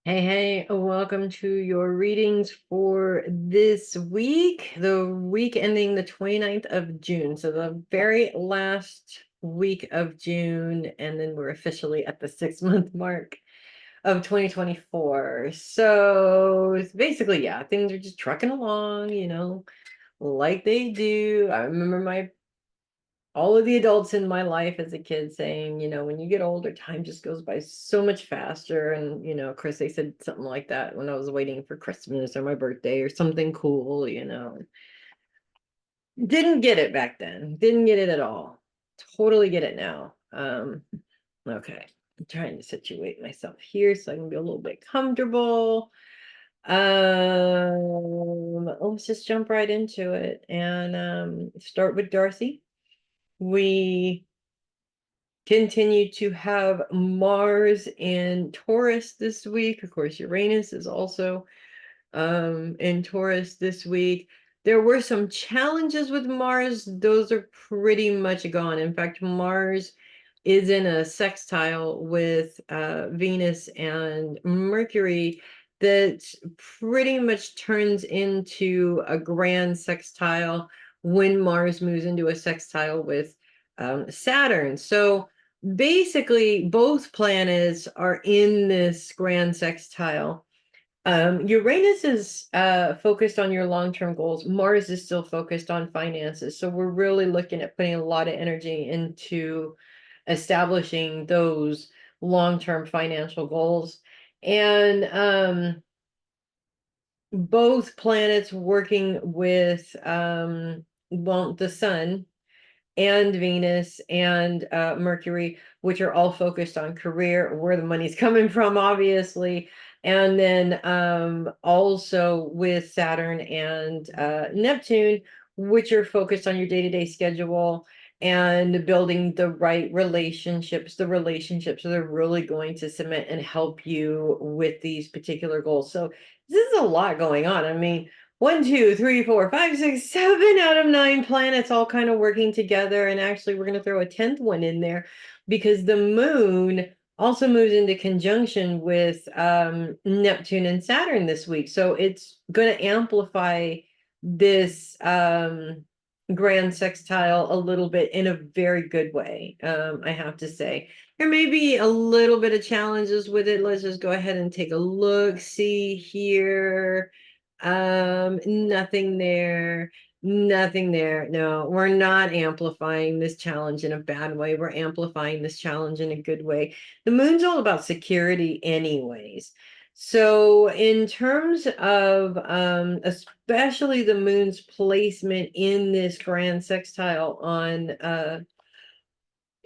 Hey, welcome to your readings for this week, the week ending the 29th of June. So the very last week of June, and then we're officially at the 6-month mark of 2024. So it's basically, yeah, things are just trucking along, like they do. I remember all of the adults in my life as a kid saying, when you get older, time just goes by so much faster. And, of course, they said something like that when I was waiting for Christmas or my birthday or something cool. Didn't get it back then. Didn't get it at all. Totally get it now. Okay. I'm trying to situate myself here so I can be a little bit comfortable. Let's just jump right into it and start with Darcy. We continue to have Mars in Taurus this week. Of course, Uranus is also in Taurus this week. There were some challenges with Mars. Those are pretty much gone. In fact, Mars is in a sextile with Venus and Mercury that pretty much turns into a grand sextile when Mars moves into a sextile with Saturn. So basically, both planets are in this grand sextile. Uranus is focused on your long-term goals. Mars is still focused on finances. So we're really looking at putting a lot of energy into establishing those long-term financial goals. And both planets working with the sun and Venus and Mercury, which are all focused on career, where the money's coming from, obviously. And then also with Saturn and Neptune, which are focused on your day-to-day schedule and building the right relationships, the relationships that are really going to cement and help you with these particular goals. So this is a lot going on. I mean, 1, 2, 3, 4, 5, 6, 7 out of 9 planets all kind of working together. And actually, we're going to throw a 10th one in there because the moon also moves into conjunction with Neptune and Saturn this week. So it's going to amplify this grand sextile a little bit in a very good way, I have to say. There may be a little bit of challenges with it. Let's just go ahead and take a look, see here. Nothing there, nothing there. No, we're not amplifying this challenge in a bad way. We're amplifying this challenge in a good way. The moon's all about security anyways. So in terms of especially the moon's placement in this grand sextile on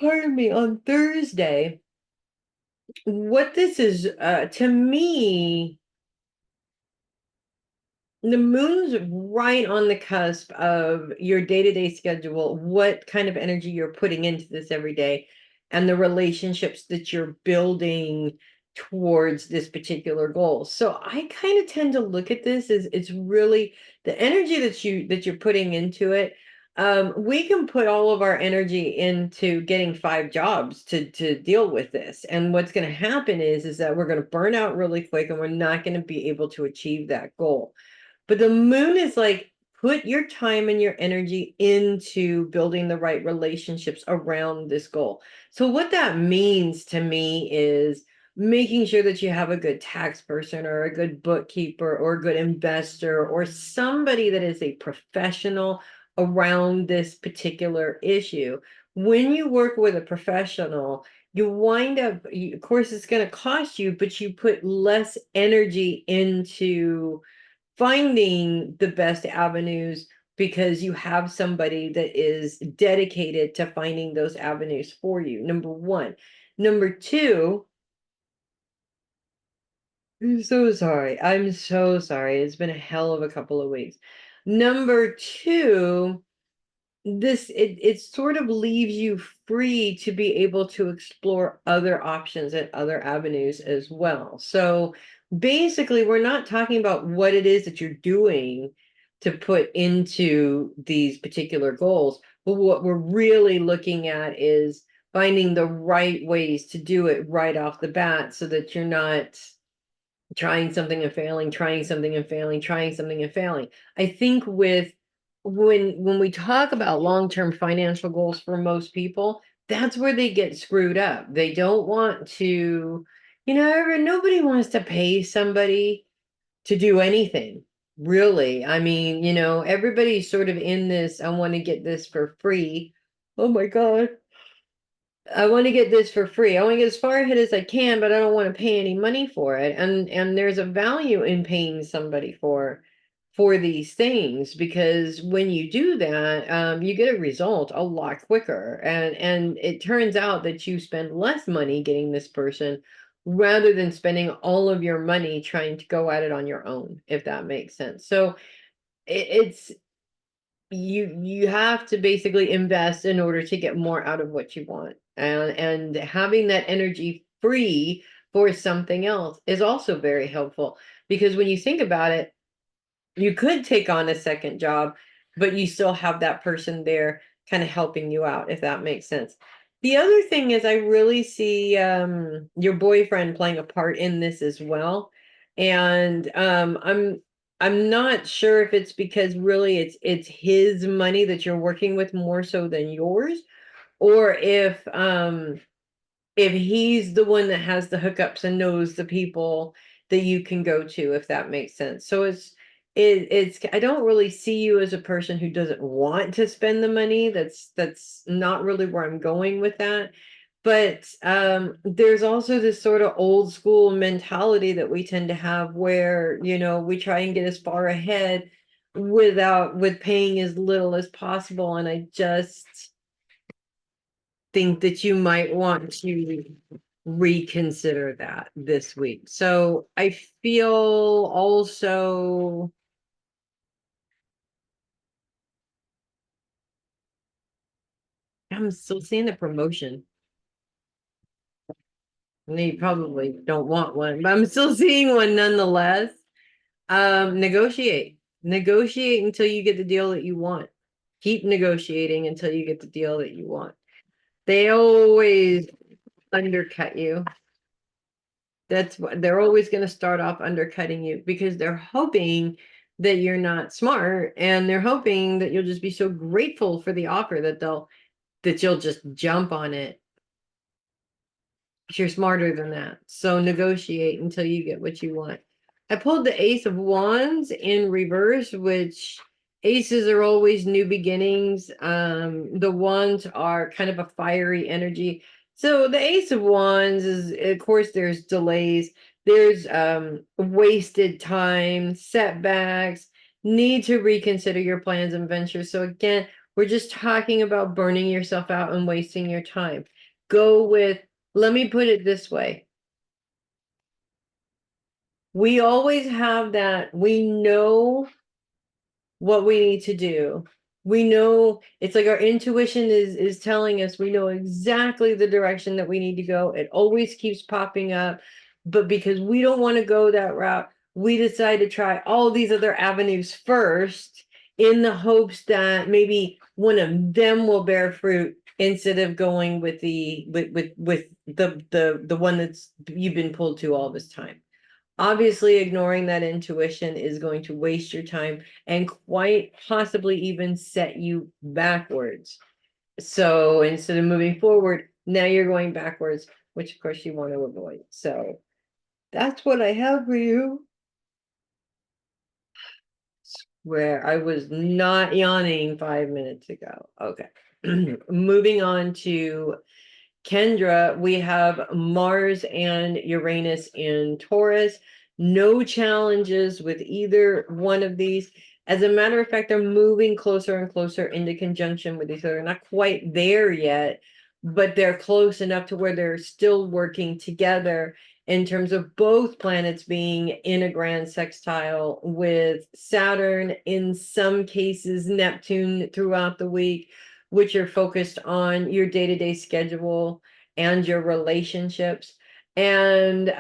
on Thursday, what this is to me, the moon's right on the cusp of your day-to-day schedule, what kind of energy you're putting into this every day, and the relationships that you're building towards this particular goal. So I kind of tend to look at this as it's really the energy that you're putting into it. We can put all of our energy into getting 5 jobs to deal with this. And what's going to happen is that we're going to burn out really quick and we're not going to be able to achieve that goal. But the moon is like, put your time and your energy into building the right relationships around this goal. So what that means to me is making sure that you have a good tax person or a good bookkeeper or a good investor or somebody that is a professional around this particular issue. When you work with a professional, you wind up, of course, it's going to cost you, but you put less energy into finding the best avenues because you have somebody that is dedicated to finding those avenues for you. Number one. Number two, I'm so sorry. I'm so sorry. It's been a hell of a couple of weeks. Number two, it sort of leaves you free to be able to explore other options and other avenues as well. So basically, we're not talking about what it is that you're doing to put into these particular goals, but what we're really looking at is finding the right ways to do it right off the bat so that you're not trying something and failing, trying something and failing, trying something and failing. I think with when we talk about long-term financial goals for most people, that's where they get screwed up. They don't want to, nobody wants to pay somebody to do anything, really. I mean, everybody's sort of in this, I want to get this for free. Oh my God. I want to get this for free. I want to get as far ahead as I can, but I don't want to pay any money for it. And there's a value in paying somebody for these things, because when you do that, you get a result a lot quicker. And it turns out that you spend less money getting this person rather than spending all of your money trying to go at it on your own, if that makes sense. So it's you have to basically invest in order to get more out of what you want, and having that energy free for something else is also very helpful, because when you think about it, you could take on a second job, but you still have that person there kind of helping you out, if that makes sense. The other thing is, I really see your boyfriend playing a part in this as well. And I'm not sure if it's because really it's his money that you're working with more so than yours, or if he's the one that has the hookups and knows the people that you can go to, if that makes sense. So it's I don't really see you as a person who doesn't want to spend the money. That's not really where I'm going with that. But there's also this sort of old school mentality that we tend to have where, we try and get as far ahead with paying as little as possible. And I just think that you might want to reconsider that this week. So I feel also, I'm still seeing the promotion. And you probably don't want one, but I'm still seeing one nonetheless. Negotiate. Negotiate until you get the deal that you want. Keep negotiating until you get the deal that you want. They always undercut you. That's what they're always going to start off undercutting you, because they're hoping that you're not smart, and they're hoping that you'll just be so grateful for the offer that you'll just jump on it. You're smarter than that. So negotiate until you get what you want. I pulled the Ace of Wands in reverse, which aces are always new beginnings. The wands are kind of a fiery energy. So the Ace of Wands is, of course, there's delays, there's wasted time, setbacks, need to reconsider your plans and ventures. So again, we're just talking about burning yourself out and wasting your time. Go with, let me put it this way. We always have that. We know what we need to do. We know, it's like our intuition is telling us, we know exactly the direction that we need to go. It always keeps popping up. But because we don't want to go that route, we decide to try all these other avenues first, in the hopes that maybe one of them will bear fruit, instead of going with the one that's you've been pulled to all this time. Obviously, ignoring that intuition is going to waste your time and quite possibly even set you backwards. So instead of moving forward, now you're going backwards, which of course you want to avoid. So that's what I have for you. Where I was not yawning 5 minutes ago. Okay. Moving on to Kendra, we have Mars and Uranus in Taurus. No challenges with either one of these. As a matter of fact, they're moving closer and closer into conjunction with each other. Not quite there yet, but they're close enough to where they're still working together, in terms of both planets being in a grand sextile with Saturn, in some cases Neptune throughout the week, which are focused on your day-to-day schedule and your relationships. And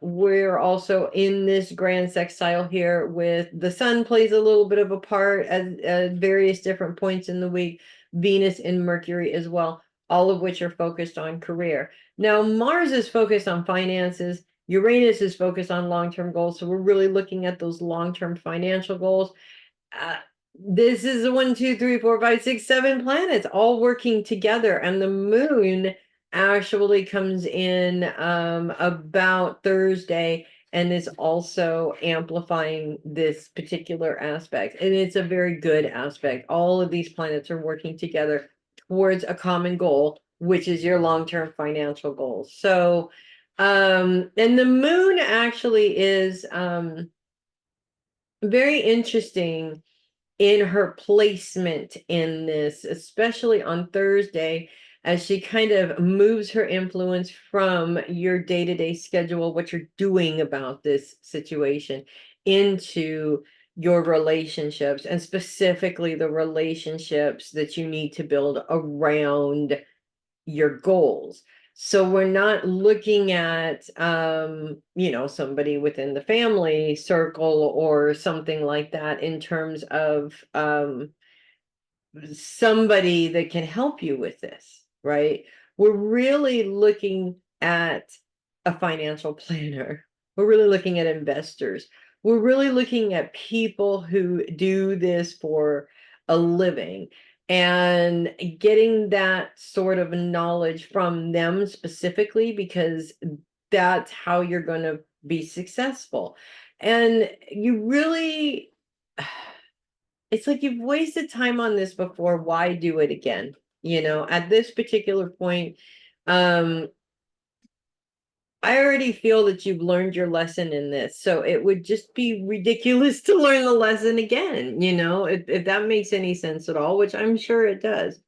we're also in this grand sextile here with the sun plays a little bit of a part at various different points in the week, Venus and Mercury as well, all of which are focused on career. Now, Mars is focused on finances Uranus is focused on long-term goals. So we're really looking at those long-term financial goals. This is a 1, 2, 3, 4, 5, 6, 7 planets all working together, and the moon actually comes in about Thursday, and is also amplifying this particular aspect. And it's a very good aspect. All of these planets are working together towards a common goal, which is your long-term financial goals. So, and the moon actually is very interesting in her placement in this, especially on Thursday, as she kind of moves her influence from your day-to-day schedule, what you're doing about this situation, into your relationships, and specifically the relationships that you need to build around your goals. So we're not looking at, somebody within the family circle or something like that in terms of somebody that can help you with this, right? We're really looking at a financial planner. We're really looking at investors. We're really looking at people who do this for a living, and getting that sort of knowledge from them specifically, because that's how you're going to be successful. And you really, it's like you've wasted time on this before. Why do it again? At this particular point, um, I already feel that you've learned your lesson in this. So it would just be ridiculous to learn the lesson again, if that makes any sense at all, which I'm sure it does.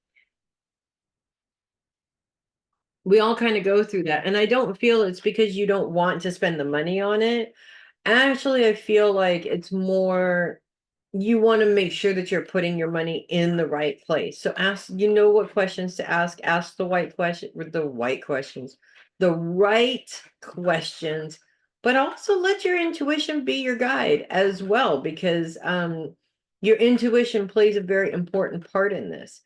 We all kind of go through that. And I don't feel it's because you don't want to spend the money on it. Actually, I feel like it's more, you want to make sure that you're putting your money in the right place. So ask, what questions to ask the white questions, the right questions, but also let your intuition be your guide as well, because your intuition plays a very important part in this.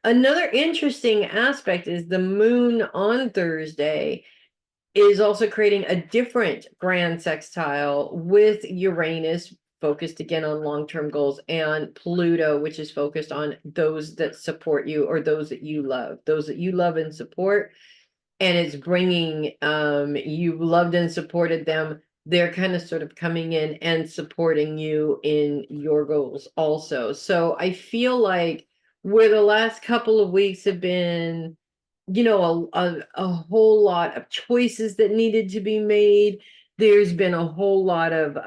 Another interesting aspect is the moon on Thursday is also creating a different grand sextile with Uranus, focused again on long-term goals, and Pluto, which is focused on those that support you, or those that you love and support. And it's bringing, you've loved and supported them. They're kind of sort of coming in and supporting you in your goals also. So I feel like where the last couple of weeks have been, a whole lot of choices that needed to be made. There's been a whole lot of,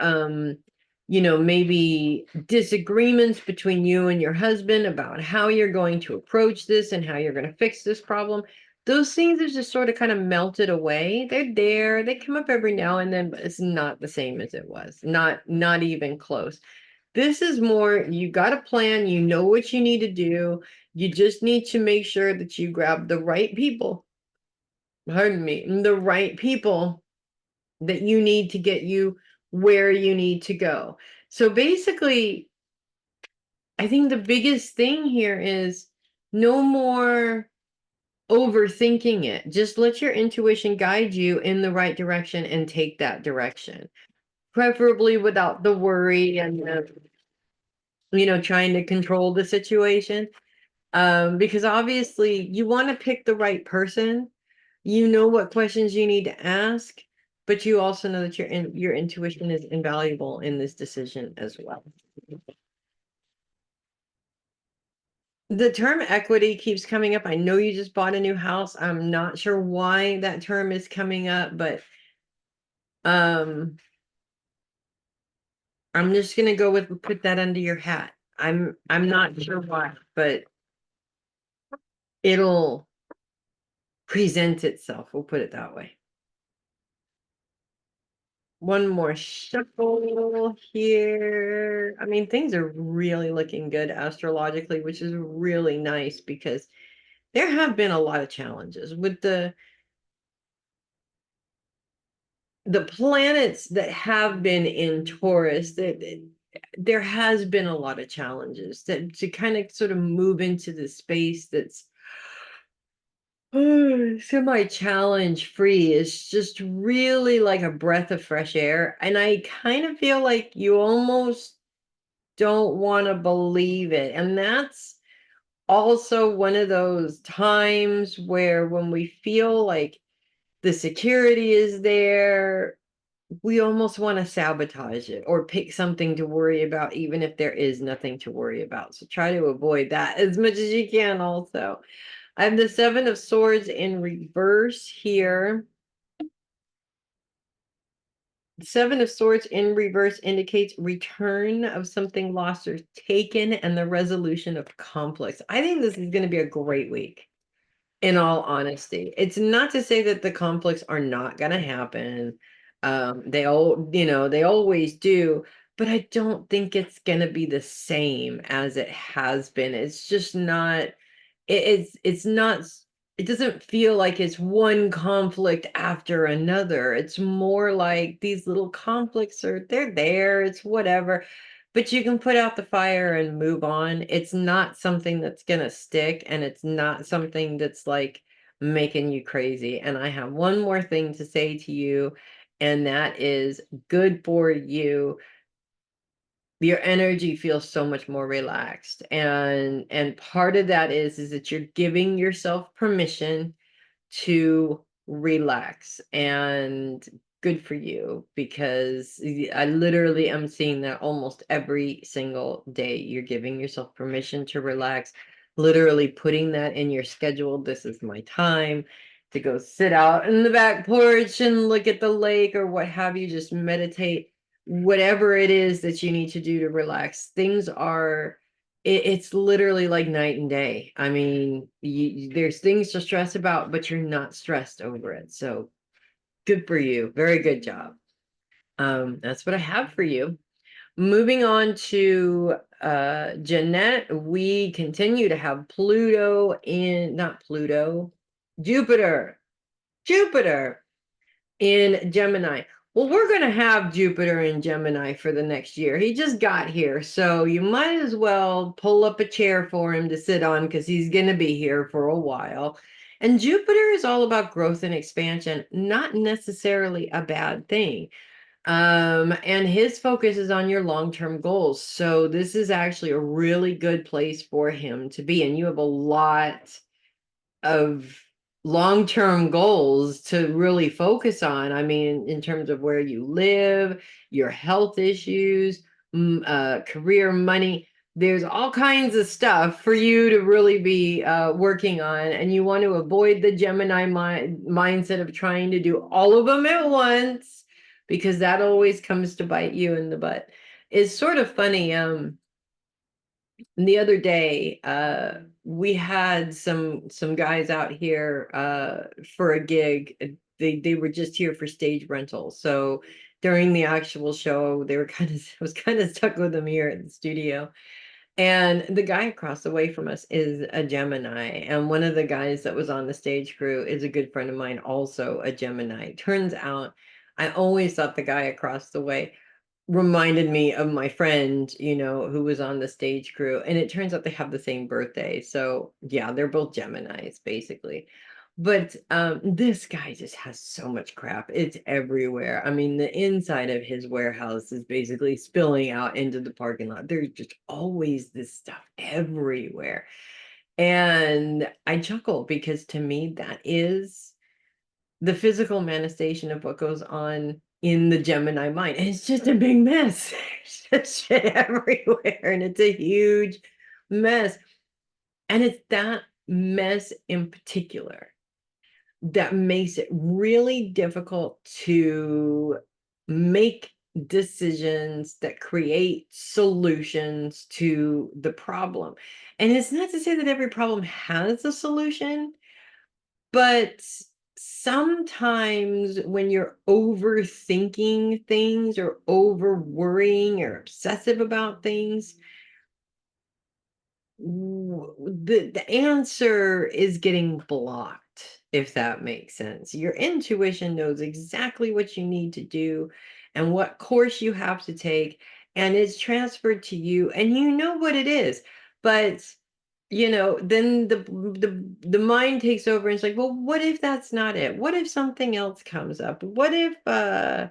maybe disagreements between you and your husband about how you're going to approach this and how you're going to fix this problem. Those things have just sort of kind of melted away. They're there. They come up every now and then, but it's not the same as it was. Not even close. This is more, you got a plan, you know what you need to do. You just need to make sure that you grab the right people, pardon me, the right people that you need to get you where you need to go. So basically, I think the biggest thing here is no more overthinking it. Just let your intuition guide you in the right direction and take that direction. Preferably without the worry and trying to control the situation. Because obviously you want to pick the right person. You know what questions you need to ask, but you also know that your intuition is invaluable in this decision as well. The term equity keeps coming up. I know you just bought a new house. I'm not sure why that term is coming up, but um I'm just gonna go with put that under your hat. I'm not sure why, but it'll present itself. We'll put it that way. One more shuffle here. I mean, things are really looking good astrologically, which is really nice, because there have been a lot of challenges with the planets that have been in Taurus. That there has been a lot of challenges that to kind of sort of move into the space that's Semi-challenge free is just really like a breath of fresh air. And I kind of feel like you almost don't want to believe it. And that's also one of those times where when we feel like the security is there, we almost want to sabotage it or pick something to worry about, even if there is nothing to worry about. So try to avoid that as much as you can also. I have the Seven of Swords in reverse here. Seven of Swords in reverse indicates return of something lost or taken and the resolution of conflicts. I think this is going to be a great week, in all honesty. It's not to say that the conflicts are not going to happen. They always do, but I don't think it's going to be the same as it has been. It's just not it's not it doesn't feel like it's one conflict after another. It's more like these little conflicts they're there, it's whatever, but you can put out the fire and move on. It's not something that's gonna stick, and it's not something that's like making you crazy. And I have one more thing to say to you, and that is good for you. Your energy feels so much more relaxed, and part of that is that you're giving yourself permission to relax, and good for you, because I literally am seeing that almost every single day. You're giving yourself permission to relax, literally putting that in your schedule. This is my time to go sit out in the back porch and look at the lake or what have you, just meditate, whatever it is that you need to do to relax. It's literally like night and day. I mean, there's things to stress about, but you're not stressed over it. So good for you. Very good job. That's what I have for you. Moving on to Jeannette, we continue to have not Pluto, Jupiter. Jupiter in Gemini. Well, we're going to have Jupiter in Gemini for the next year. He just got here, so you might as well pull up a chair for him to sit on, because he's going to be here for a while. And Jupiter is all about growth and expansion, not necessarily a bad thing. And his focus is on your long-term goals. So this is actually a really good place for him to be. And you have a lot of long-term goals to really focus on. I mean, in terms of where you live, your health issues, career, money, there's all kinds of stuff for you to really be working on. And you want to avoid the Gemini mindset of trying to do all of them at once, because that always comes to bite you in the butt. It's sort of funny. The other day, we had some guys out here for a gig. They were just here for stage rental. So during the actual show, they were I was kind of stuck with them here at the studio. And the guy across the way from us is a Gemini. And one of the guys that was on the stage crew is a good friend of mine, also a Gemini. Turns out I always thought the guy across the way reminded me of my friend, who was on the stage crew. And it turns out they have the same birthday. So yeah, they're both Geminis, basically. But this guy just has so much crap. It's everywhere. I mean, the inside of his warehouse is basically spilling out into the parking lot. There's just always this stuff everywhere. And I chuckle, because to me, that is the physical manifestation of what goes on in the Gemini mind. And it's just a big mess. There's just shit everywhere, and it's a huge mess. And it's that mess in particular that makes it really difficult to make decisions that create solutions to the problem. And it's not to say that every problem has a solution, but sometimes when you're overthinking things or over worrying or obsessive about things, the answer is getting blocked, if that makes sense. Your intuition knows exactly what you need to do and what course you have to take, and it's transferred to you, and you know what it is. But then the mind takes over and it's like, well, what if that's not it? What if something else comes up? What if a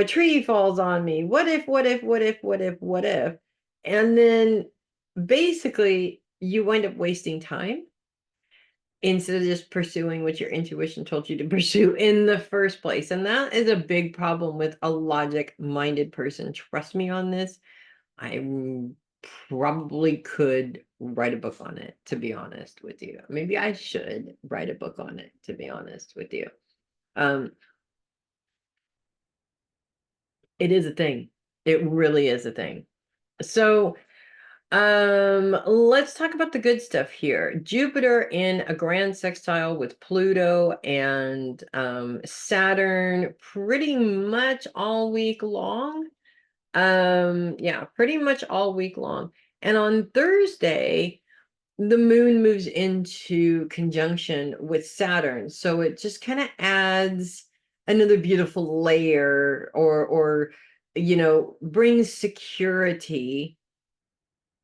tree falls on me? What if? And then basically you wind up wasting time instead of just pursuing what your intuition told you to pursue in the first place. And that is a big problem with a logic-minded person. Trust me on this. I probably could write a book on it, to be honest with you. Maybe I should write a book on it, to be honest with you. It is a thing. It really is a thing. So let's talk about the good stuff here. Jupiter in a grand sextile with Pluto and Saturn pretty much all week long. Yeah, pretty much all week long. And on Thursday, the moon moves into conjunction with Saturn. So it just kind of adds another beautiful layer or brings security,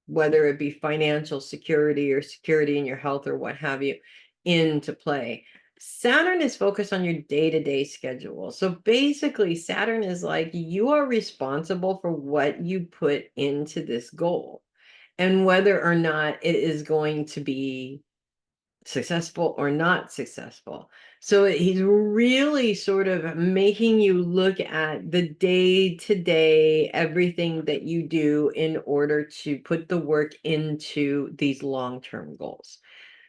whether it be financial security or security in your health or what have you, into play. Saturn is focused on your day-to-day schedule. So basically, Saturn is like, you are responsible for what you put into this goal and whether or not it is going to be successful or not successful. So he's really sort of making you look at the day-to-day, everything that you do in order to put the work into these long-term goals.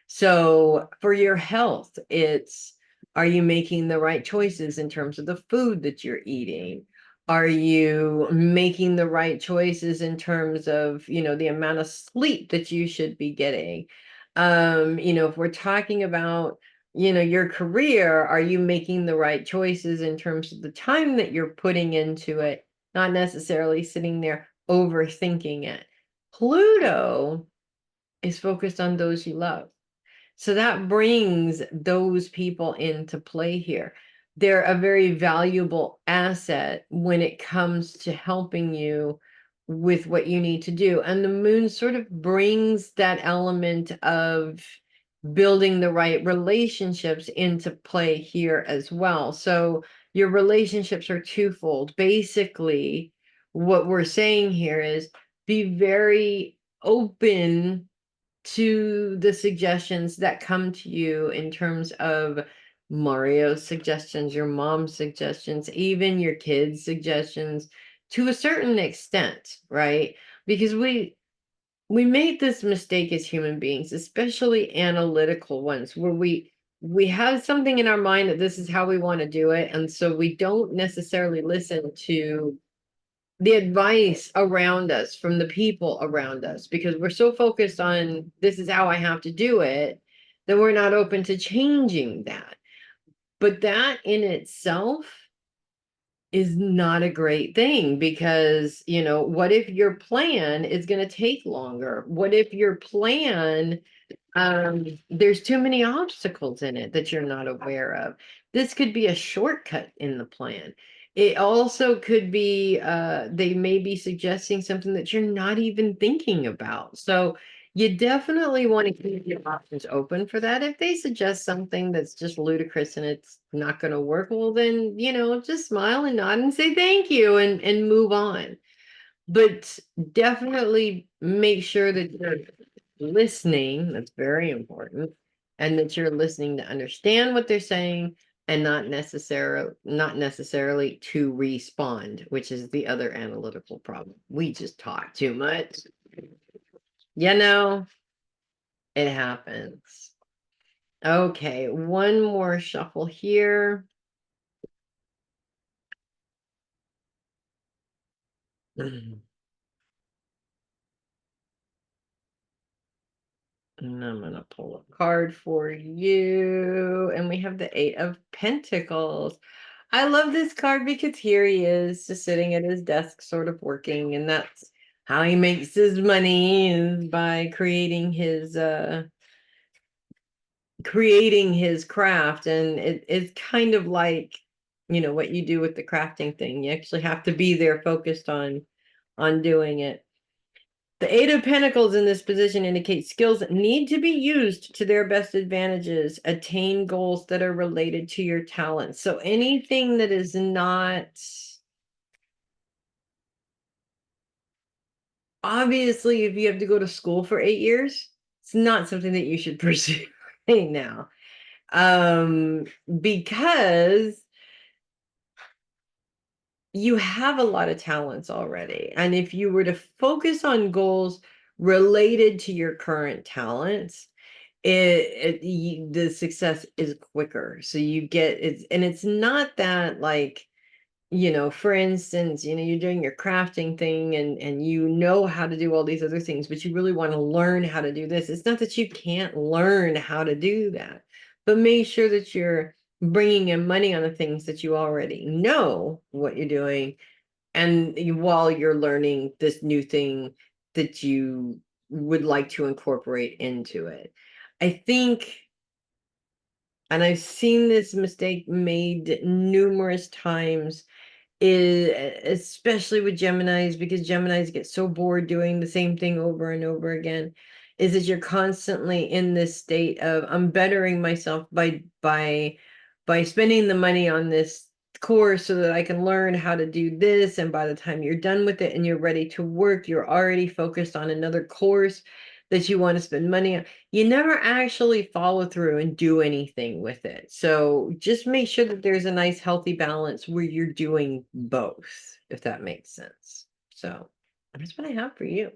So for your health, it's, are you making the right choices in terms of the food that you're eating? Are you making the right choices in terms of, the amount of sleep that you should be getting? If we're talking about, your career, are you making the right choices in terms of the time that you're putting into it, not necessarily sitting there overthinking it? Pluto is focused on those you love. So that brings those people into play here. They're a very valuable asset when it comes to helping you with what you need to do. And the moon sort of brings that element of building the right relationships into play here as well. So your relationships are twofold. Basically, what we're saying here is be very open to the suggestions that come to you in terms of Mario's suggestions, your mom's suggestions, even your kids' suggestions to a certain extent, right? Because we make this mistake as human beings, especially analytical ones, where we have something in our mind that this is how we want to do it, and so we don't necessarily listen to the advice around us from the people around us because we're so focused on this is how I have to do it that we're not open to changing that. But that in itself is not a great thing because, what if your plan is going to take longer? What if your plan there's too many obstacles in it that you're not aware of? This could be a shortcut in the plan. It also could be they may be suggesting something that you're not even thinking about. So you definitely want to keep your options open for that. If they suggest something that's just ludicrous and it's not going to work, well then, just smile and nod and say thank you and move on. But definitely make sure that you're listening, that's very important, and that you're listening to understand what they're saying and not necessarily to respond, which is the other analytical problem. We just talk too much. It happens. Okay, one more shuffle here. And I'm going to pull a card for you. And we have the Eight of Pentacles. I love this card because here he is just sitting at his desk sort of working, and that's how he makes his money is by creating his craft. And it's kind of like, what you do with the crafting thing. You actually have to be there focused on doing it. The Eight of Pentacles in this position indicates skills that need to be used to their best advantages, attain goals that are related to your talents. So anything that is not, obviously, if you have to go to school for 8 years, it's not something that you should pursue right now. Because you have a lot of talents already. And if you were to focus on goals related to your current talents, the success is quicker. So you get it, and it's not that, like, for instance, you're doing your crafting thing, and you know how to do all these other things, but you really want to learn how to do this. It's not that you can't learn how to do that, but make sure that you're bringing in money on the things that you already know what you're doing, and while you're learning this new thing that you would like to incorporate into it. I think, and I've seen this mistake made numerous times, is especially with Geminis, because Geminis get so bored doing the same thing over and over again, is that you're constantly in this state of, I'm bettering myself by spending the money on this course so that I can learn how to do this, and by the time you're done with it and you're ready to work, you're already focused on another course that you want to spend money on. You never actually follow through and do anything with it. So just make sure that there's a nice healthy balance where you're doing both, if that makes sense. So that's what I have for you.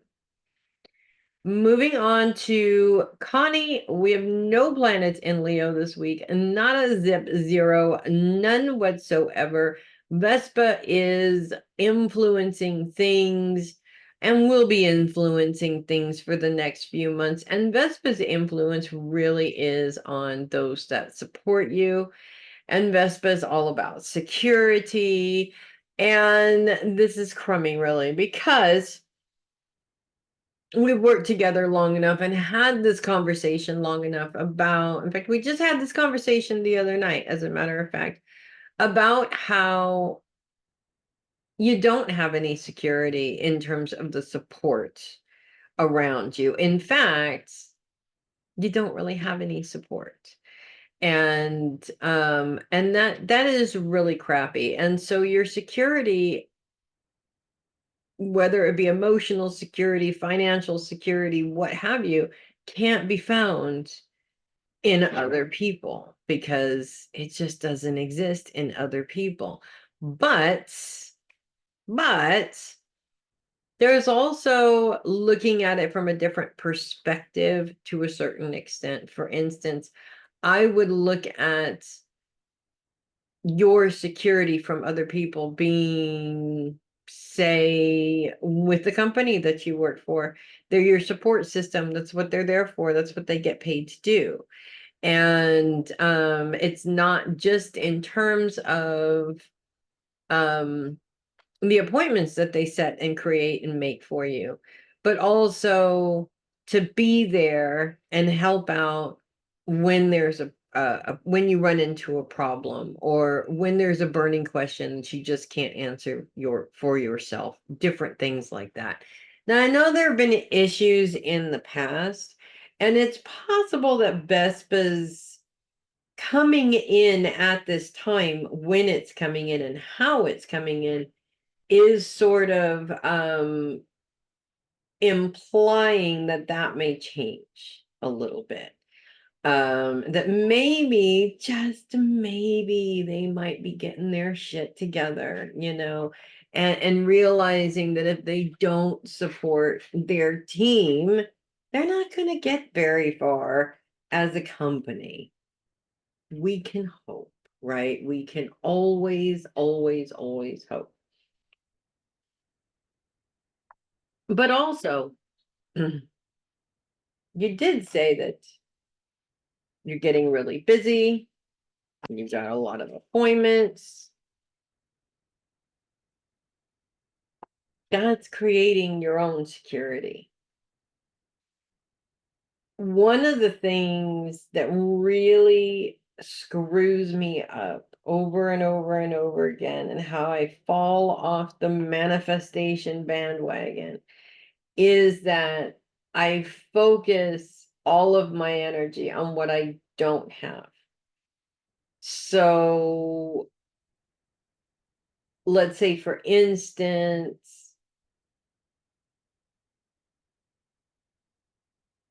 Moving on to Connie, we have no planets in Leo this week, and not a zip, zero, none whatsoever. Vespa is influencing things and will be influencing things for the next few months. And Vespa's influence really is on those that support you. And Vespa is all about security. And this is crummy, really, because we've worked together long enough and had this conversation long enough about, in fact, we just had this conversation the other night, as a matter of fact, about how you don't have any security in terms of the support around you. In fact, you don't really have any support. And that is really crappy. And so your security, whether it be emotional security, financial security, what have you, can't be found in other people, because it just doesn't exist in other people. But there's also looking at it from a different perspective to a certain extent. For instance, I would look at your security from other people being, say, with the company that you work for. They're your support system. That's what they're there for. That's what they get paid to do. And it's not just in terms of the appointments that they set and create and make for you, but also to be there and help out when there's when you run into a problem, or when there's a burning question that you just can't answer for yourself, different things like that. Now, I know there have been issues in the past, and it's possible that Vespa's coming in at this time, when it's coming in and how it's coming in, is sort of implying that that may change a little bit. That maybe, just maybe, they might be getting their shit together, and realizing that if they don't support their team, they're not going to get very far as a company. We can hope, right? We can always, always, always hope. But also, you did say that you're getting really busy, and you've got a lot of appointments. That's creating your own security. One of the things that really screws me up over and over and over again, and how I fall off the manifestation bandwagon, is that I focus all of my energy on what I don't have. So let's say, for instance,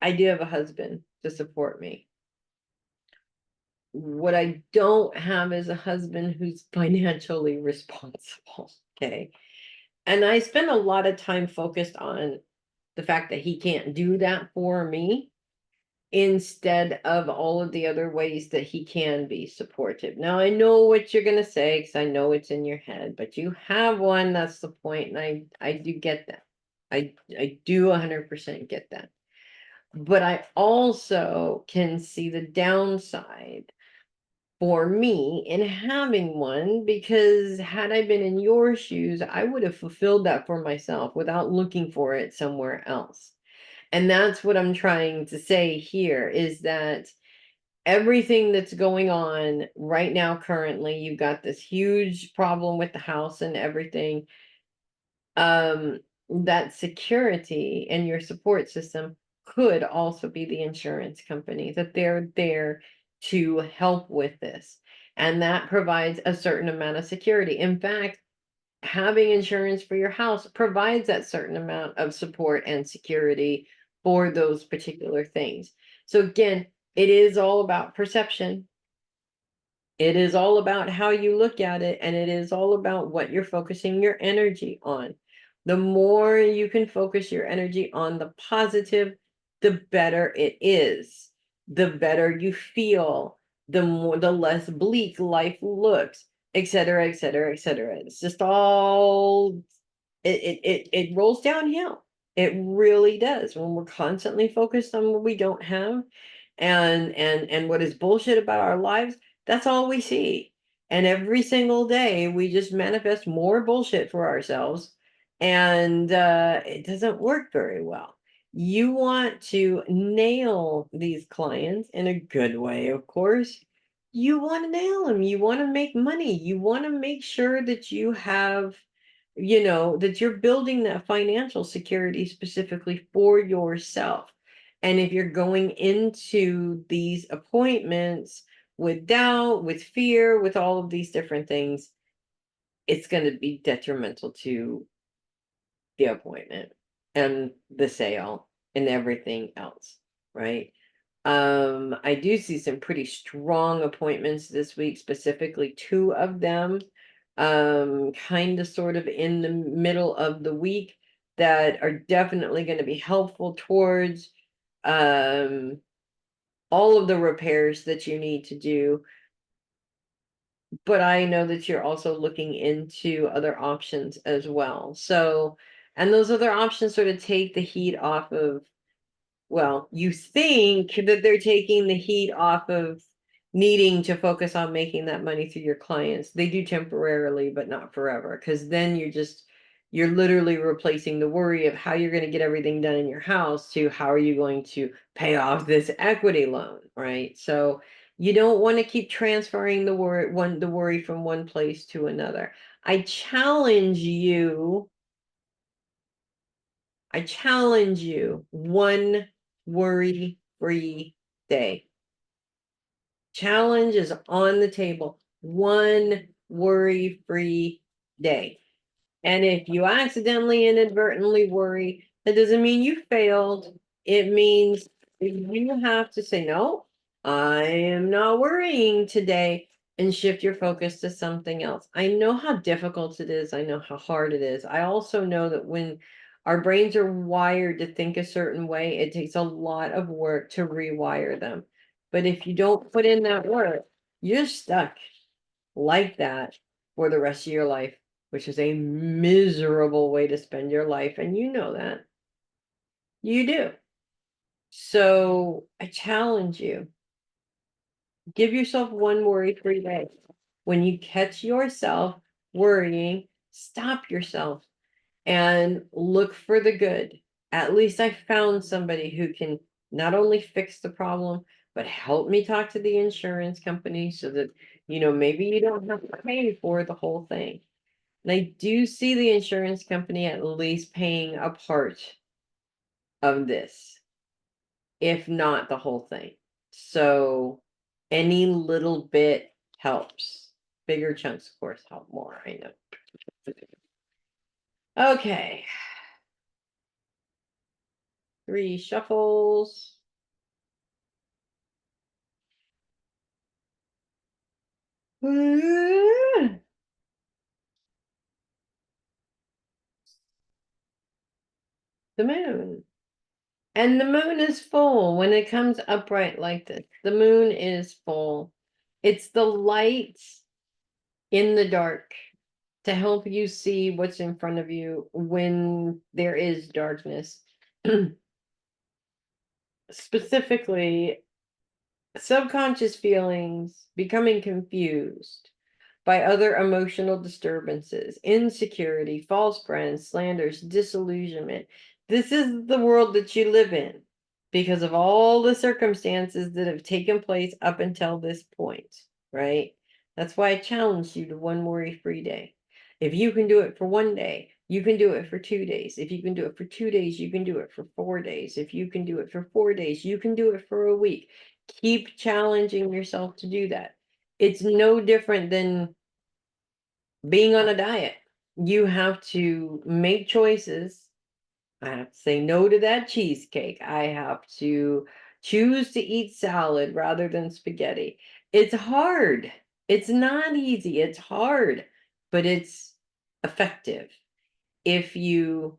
I do have a husband to support me. What I don't have is a husband who's financially responsible. Okay. And I spend a lot of time focused on the fact that he can't do that for me, instead of all of the other ways that he can be supportive. Now, I know what you're going to say, because I know it's in your head, but you have one. That's the point. And I do get that. I do 100% get that. But I also can see the downside for me in having one, because had I been in your shoes, I would have fulfilled that for myself without looking for it somewhere else. And that's what I'm trying to say here, is that everything that's going on right now, currently, you've got this huge problem with the house and everything. That security and your support system could also be the insurance company, that they're there to help with this. And that provides a certain amount of security. In fact, having insurance for your house provides that certain amount of support and security for those particular things. So again, it is all about perception. It is all about how you look at it, and it is all about what you're focusing your energy on. The more you can focus your energy on the positive, the better it is. The better you feel, the less bleak life looks, etc., etc., etc. It's just all it rolls downhill. It really does, when we're constantly focused on what we don't have, and what is bullshit about our lives. That's all we see. And every single day we just manifest more bullshit for ourselves. And it doesn't work very well. You want to nail these clients in a good way, of course. You want to nail them. You want to make money. You want to make sure that you have, that you're building that financial security specifically for yourself. And if you're going into these appointments with doubt, with fear, with all of these different things, it's going to be detrimental to the appointment and the sale and everything else, right? I do see some pretty strong appointments this week, specifically two of them, kind of sort of in the middle of the week, that are definitely going to be helpful towards um all of the repairs that you need to do. But I know that you're also looking into other options as well. So, and those other options sort of take the heat off of, well, you think that they're taking the heat off of needing to focus on making that money through your clients. They do temporarily, but not forever, because then you're literally replacing the worry of how you're going to get everything done in your house to how are you going to pay off this equity loan, right? So you don't want to keep transferring the worry from one place to another. I challenge you I challenge you, one worry-free day. Challenge is on the table. One worry-free day. And if you accidentally, inadvertently worry, that doesn't mean you failed. It means you have to say, no, I am not worrying today, and shift your focus to something else. I know how difficult it is. I know how hard it is. I also know that when our brains are wired to think a certain way, it takes a lot of work to rewire them. But if you don't put in that work, you're stuck like that for the rest of your life, which is a miserable way to spend your life. And you know that. You do. So I challenge you, give yourself one worry-free day. When you catch yourself worrying, stop yourself and look for the good. At least I found somebody who can not only fix the problem, but help me talk to the insurance company so that, maybe you don't have to pay for the whole thing. And I do see the insurance company at least paying a part of this, if not the whole thing. So any little bit helps. Bigger chunks, of course, help more. I know. Okay. 3 shuffles. The moon. And the moon is full when it comes upright like this. The moon is full. It's the light in the dark to help you see what's in front of you when there is darkness. Specifically, subconscious feelings, becoming confused by other emotional disturbances, insecurity, false friends, slanders, disillusionment. This is the world that you live in because of all the circumstances that have taken place up until this point, right? That's why I challenged you to one worry-free day. If you can do it for one day, you can do it for 2 days. If you can do it for 2 days, you can do it for 4 days. If you can do it for 4 days, you can do it for a week. Keep challenging yourself to do that. It's no different than being on a diet. You have to make choices. I have to say no to that cheesecake. I have to choose to eat salad rather than spaghetti. It's hard. It's not easy. It's hard, but it's effective if you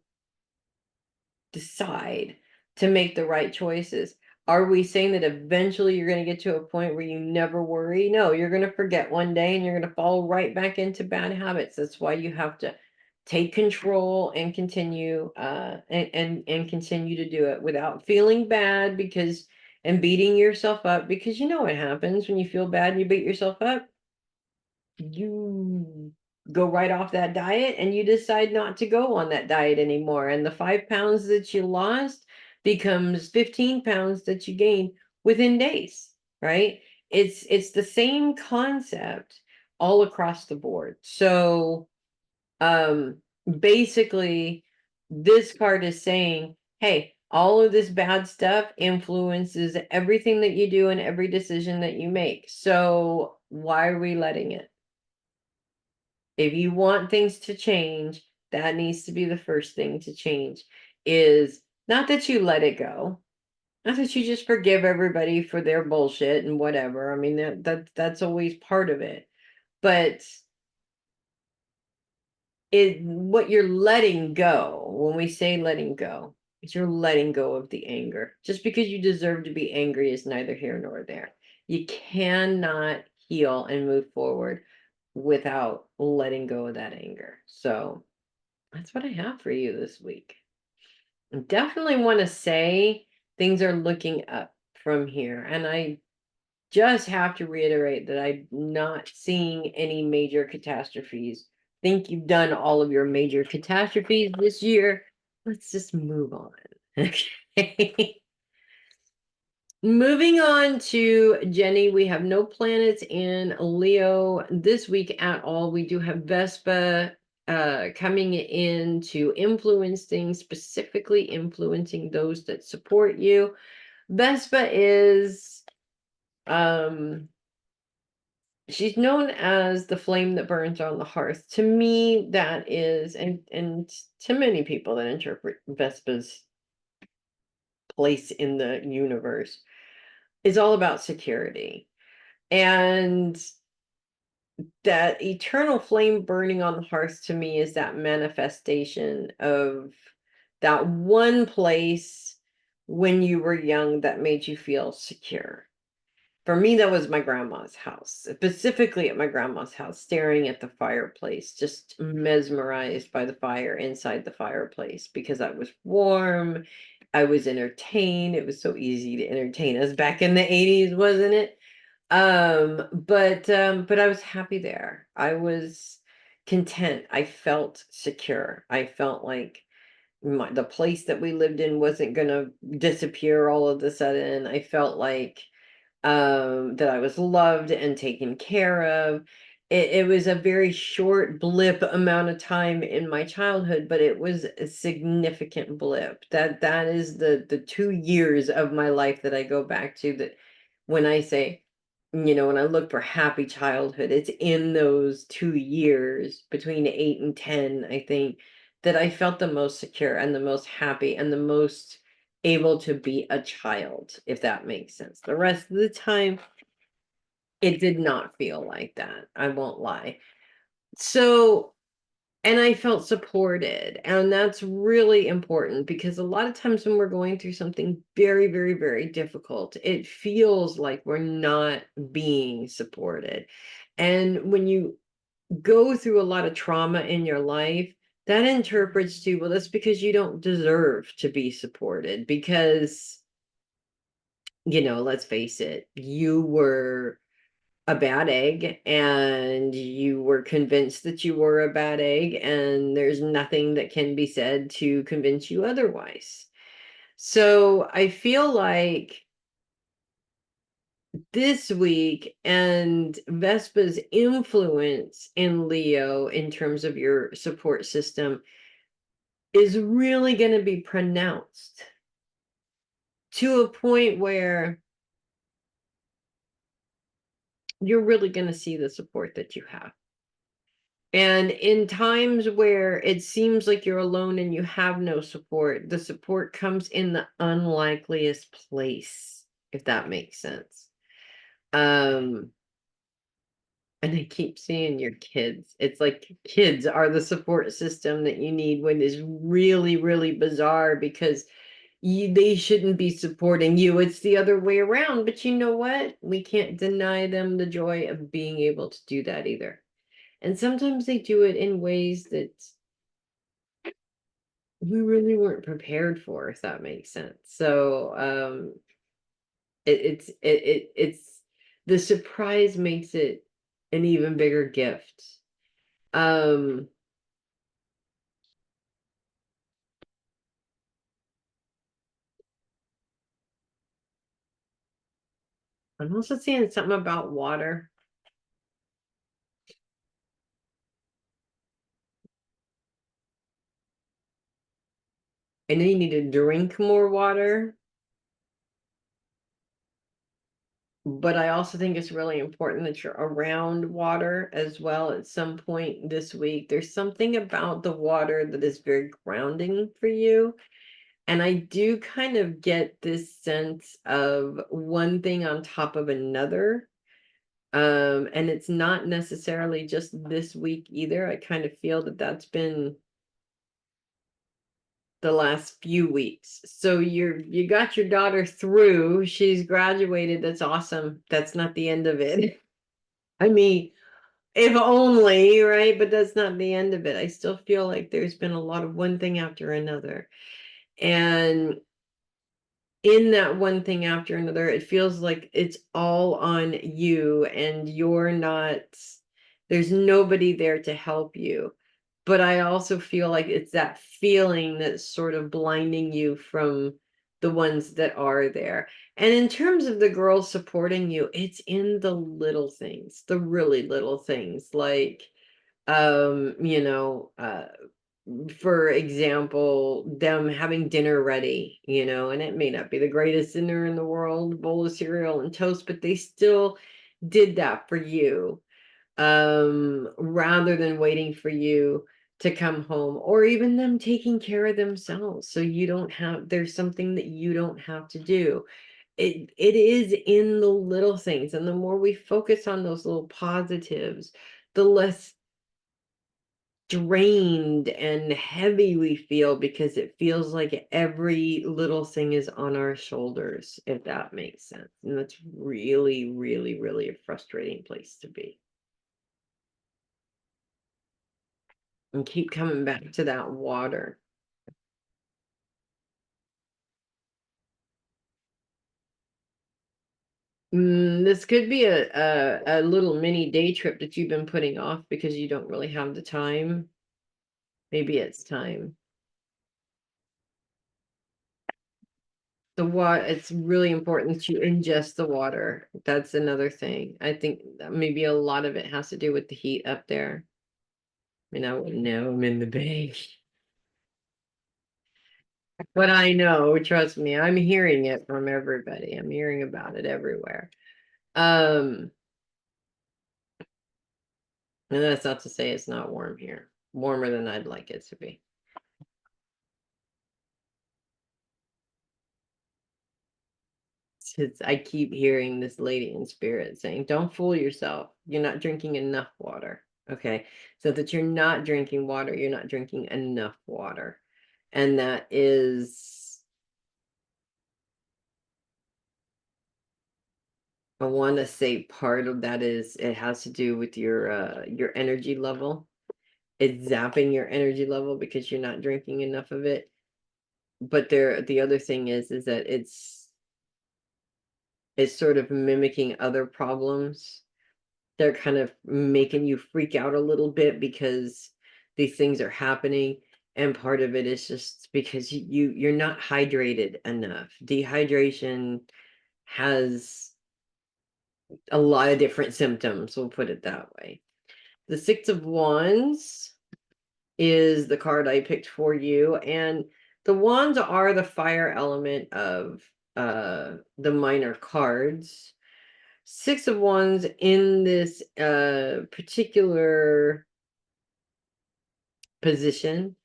decide to make the right choices. Are we saying that eventually you're going to get to a point where you never worry? No, you're going to forget one day and you're going to fall right back into bad habits. That's why you have to take control and continue and continue to do it without feeling bad because and beating yourself up, because you know what happens when you feel bad and you beat yourself up. You go right off that diet and you decide not to go on that diet anymore. And the 5 pounds that you lost becomes 15 pounds that you gain within days, right? It's the same concept all across the board. So basically this card is saying, hey, all of this bad stuff influences everything that you do and every decision that you make. So why are we letting it? If you want things to change, that needs to be the first thing to change. Is not that you let it go, not that you just forgive everybody for their bullshit and whatever. I mean, that's always part of it. But what you're letting go, when we say letting go, is you're letting go of the anger. Just because you deserve to be angry is neither here nor there. You cannot heal and move forward without letting go of that anger. So that's what I have for you this week. I definitely want to say things are looking up from here. And I just have to reiterate that I'm not seeing any major catastrophes. I think you've done all of your major catastrophes this year. Let's just move on. Okay. Moving on to Jenny, we have no planets in Leo this week at all. We do have Vespa coming in to influence things, specifically influencing those that support you. Vespa is she's known as the flame that burns on the hearth. To me, that is, and to many people that interpret Vespa's place in the universe, is all about security. And that eternal flame burning on the hearth to me is that manifestation of that one place when you were young that made you feel secure. For me, that was my grandma's house, specifically at my grandma's house, staring at the fireplace, just mesmerized by the fire inside the fireplace because I was warm. I was entertained. It was so easy to entertain us back in the 80s, wasn't it? But I was happy there. I was content. I felt secure. I felt like the place that we lived in wasn't gonna disappear all of a sudden. I felt like that I was loved and taken care of. it was a very short blip amount of time in my childhood, but it was a significant blip. That is the 2 years of my life that I go back to, that when I say, when I look for happy childhood, it's in those 2 years between 8 and 10, I think, that I felt the most secure and the most happy and the most able to be a child, if that makes sense. The rest of the time, it did not feel like that. I won't lie. So, and I felt supported, and that's really important, because a lot of times when we're going through something very, very, very difficult, it feels like we're not being supported. And when you go through a lot of trauma in your life, that interprets to, well, that's because you don't deserve to be supported, because, let's face it, you were a bad egg, and you were convinced that you were a bad egg, and there's nothing that can be said to convince you otherwise. So I feel like this week and Vespa's influence in Leo in terms of your support system is really going to be pronounced to a point where you're really going to see the support that you have. And in times where it seems like you're alone and you have no support, the support comes in the unlikeliest place, if that makes sense. And I keep seeing your kids. It's like kids are the support system that you need, when it's really, really bizarre, because they shouldn't be supporting you. It's the other way around. But you know what? We can't deny them the joy of being able to do that either. And sometimes they do it in ways that we really weren't prepared for, if that makes sense. So it's the surprise makes it an even bigger gift. Um I'm also seeing something about water. I know you need to drink more water, but I also think it's really important that you're around water as well at some point this week. There's something about the water that is very grounding for you. And I do kind of get this sense of one thing on top of another. And it's not necessarily just this week either. I kind of feel that that's been the last few weeks. So you got your daughter through. She's graduated. That's awesome. That's not the end of it. I mean, if only, right? But that's not the end of it. I still feel like there's been a lot of one thing after another. And in that one thing after another, it feels like it's all on you, and you're not, there's nobody there to help you. But I also feel like it's that feeling that's sort of blinding you from the ones that are there. And in terms of the girls supporting you, it's in the little things, the really little things, like you know, for example, them having dinner ready, and it may not be the greatest dinner in the world, bowl of cereal and toast, but they still did that for you, rather than waiting for you to come home, or even them taking care of themselves. So you don't have, there's something that you don't have to do. It is in the little things. And the more we focus on those little positives, the less drained and heavy we feel, because it feels like every little thing is on our shoulders, if that makes sense. And that's really, really, really a frustrating place to be. And keep coming back to that water. This could be a little mini day trip that you've been putting off because you don't really have the time. Maybe it's time. The water, it's really important to ingest the water. That's another thing. I think that maybe a lot of it has to do with the heat up there. I mean, I wouldn't know. I'm in the bay. But I know, trust me, I'm hearing it from everybody. I'm hearing about it everywhere. Um, and that's not to say it's not warm here. Warmer than I'd like it to be. I keep hearing this lady in spirit saying, don't fool yourself. You're not drinking enough water. Okay. So that you're not drinking water, you're not drinking enough water. And that is, I want to say part of that is it has to do with your energy level. It's zapping your energy level because you're not drinking enough of it. But the other thing is that it's sort of mimicking other problems. They're kind of making you freak out a little bit because these things are happening, and part of it is just because you're not hydrated enough. Dehydration has a lot of different symptoms, we'll put it that way. The Six of Wands is the card I picked for you, and the wands are the fire element of the minor cards. Six of Wands in this particular position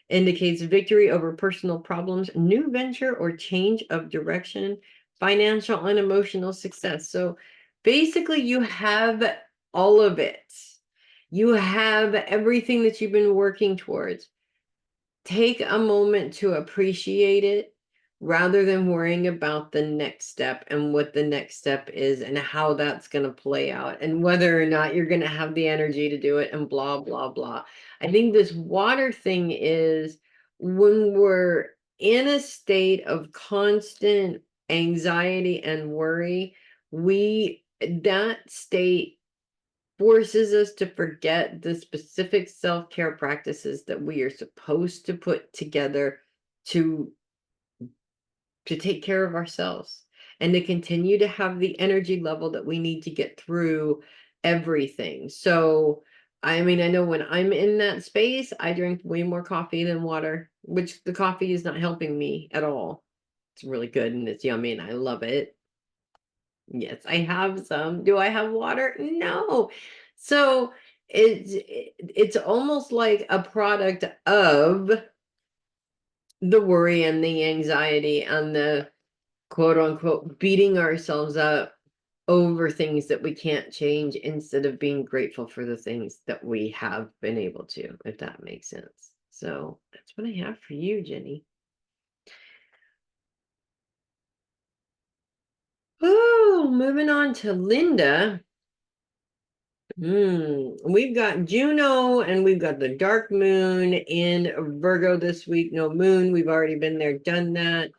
indicates victory over personal problems, new venture or change of direction, financial and emotional success. So basically, you have all of it. You have everything that you've been working towards. Take a moment to appreciate it rather than worrying about the next step and what the next step is and how that's going to play out and whether or not you're going to have the energy to do it and blah, blah, blah. I think this water thing is when we're in a state of constant anxiety and worry, that state forces us to forget the specific self-care practices that we are supposed to put together to take care of ourselves and to continue to have the energy level that we need to get through everything. So, I mean, I know when I'm in that space, I drink way more coffee than water, which the coffee is not helping me at all. It's really good and it's yummy and I love it. Yes, I have some. Do I have water? No. So it's almost like a product of the worry and the anxiety and the quote unquote beating ourselves up over things that we can't change instead of being grateful for the things that we have been able to, if that makes sense. So that's what I have for you, Jenny. Oh, moving on to Linda. We've got Juno and we've got the dark moon in Virgo this week. No moon. We've already been there, done that.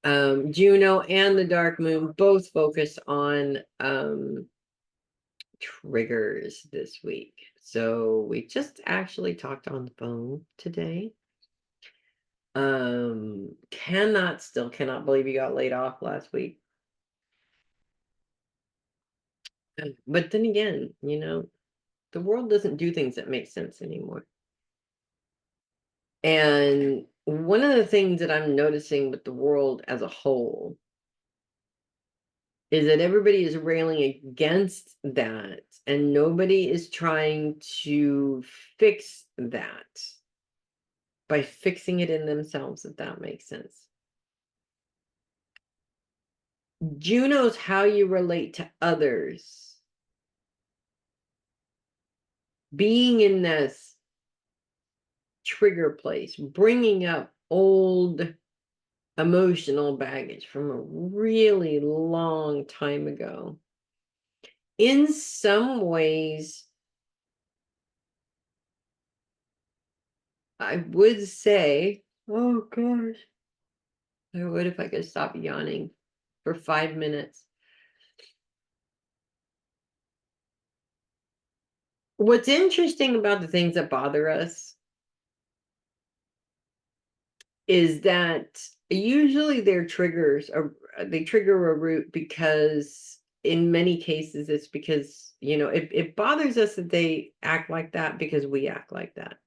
Juno and the dark moon both focus on triggers this week. So we just actually talked on the phone today. Still cannot believe you got laid off last week. But then again, the world doesn't do things that make sense anymore. And one of the things that I'm noticing with the world as a whole is that everybody is railing against that, and nobody is trying to fix that by fixing it in themselves, if that makes sense. Juno's how you relate to others. Being in this trigger place, bringing up old emotional baggage from a really long time ago. In some ways, I would say, oh gosh, I would if I could stop yawning for 5 minutes. What's interesting about the things that bother us is that Usually their triggers are, they trigger a root because in many cases it's because, it bothers us that they act like that because we act like that.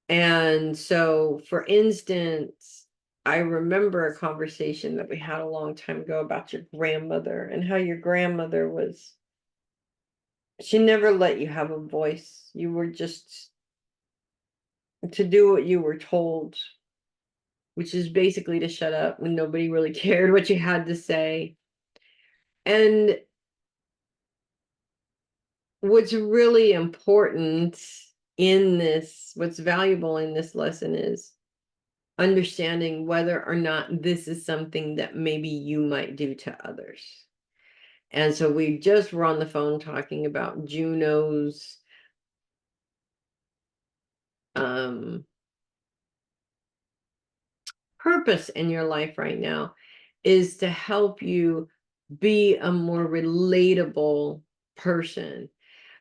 And so, for instance, I remember a conversation that we had a long time ago about your grandmother and how your grandmother was, she never let you have a voice. You were just to do what you were told, which is basically to shut up when nobody really cared what you had to say. And what's really important in this, what's valuable in this lesson is understanding whether or not this is something that maybe you might do to others. And so we just were on the phone talking about Juno's purpose in your life right now is to help you be a more relatable person.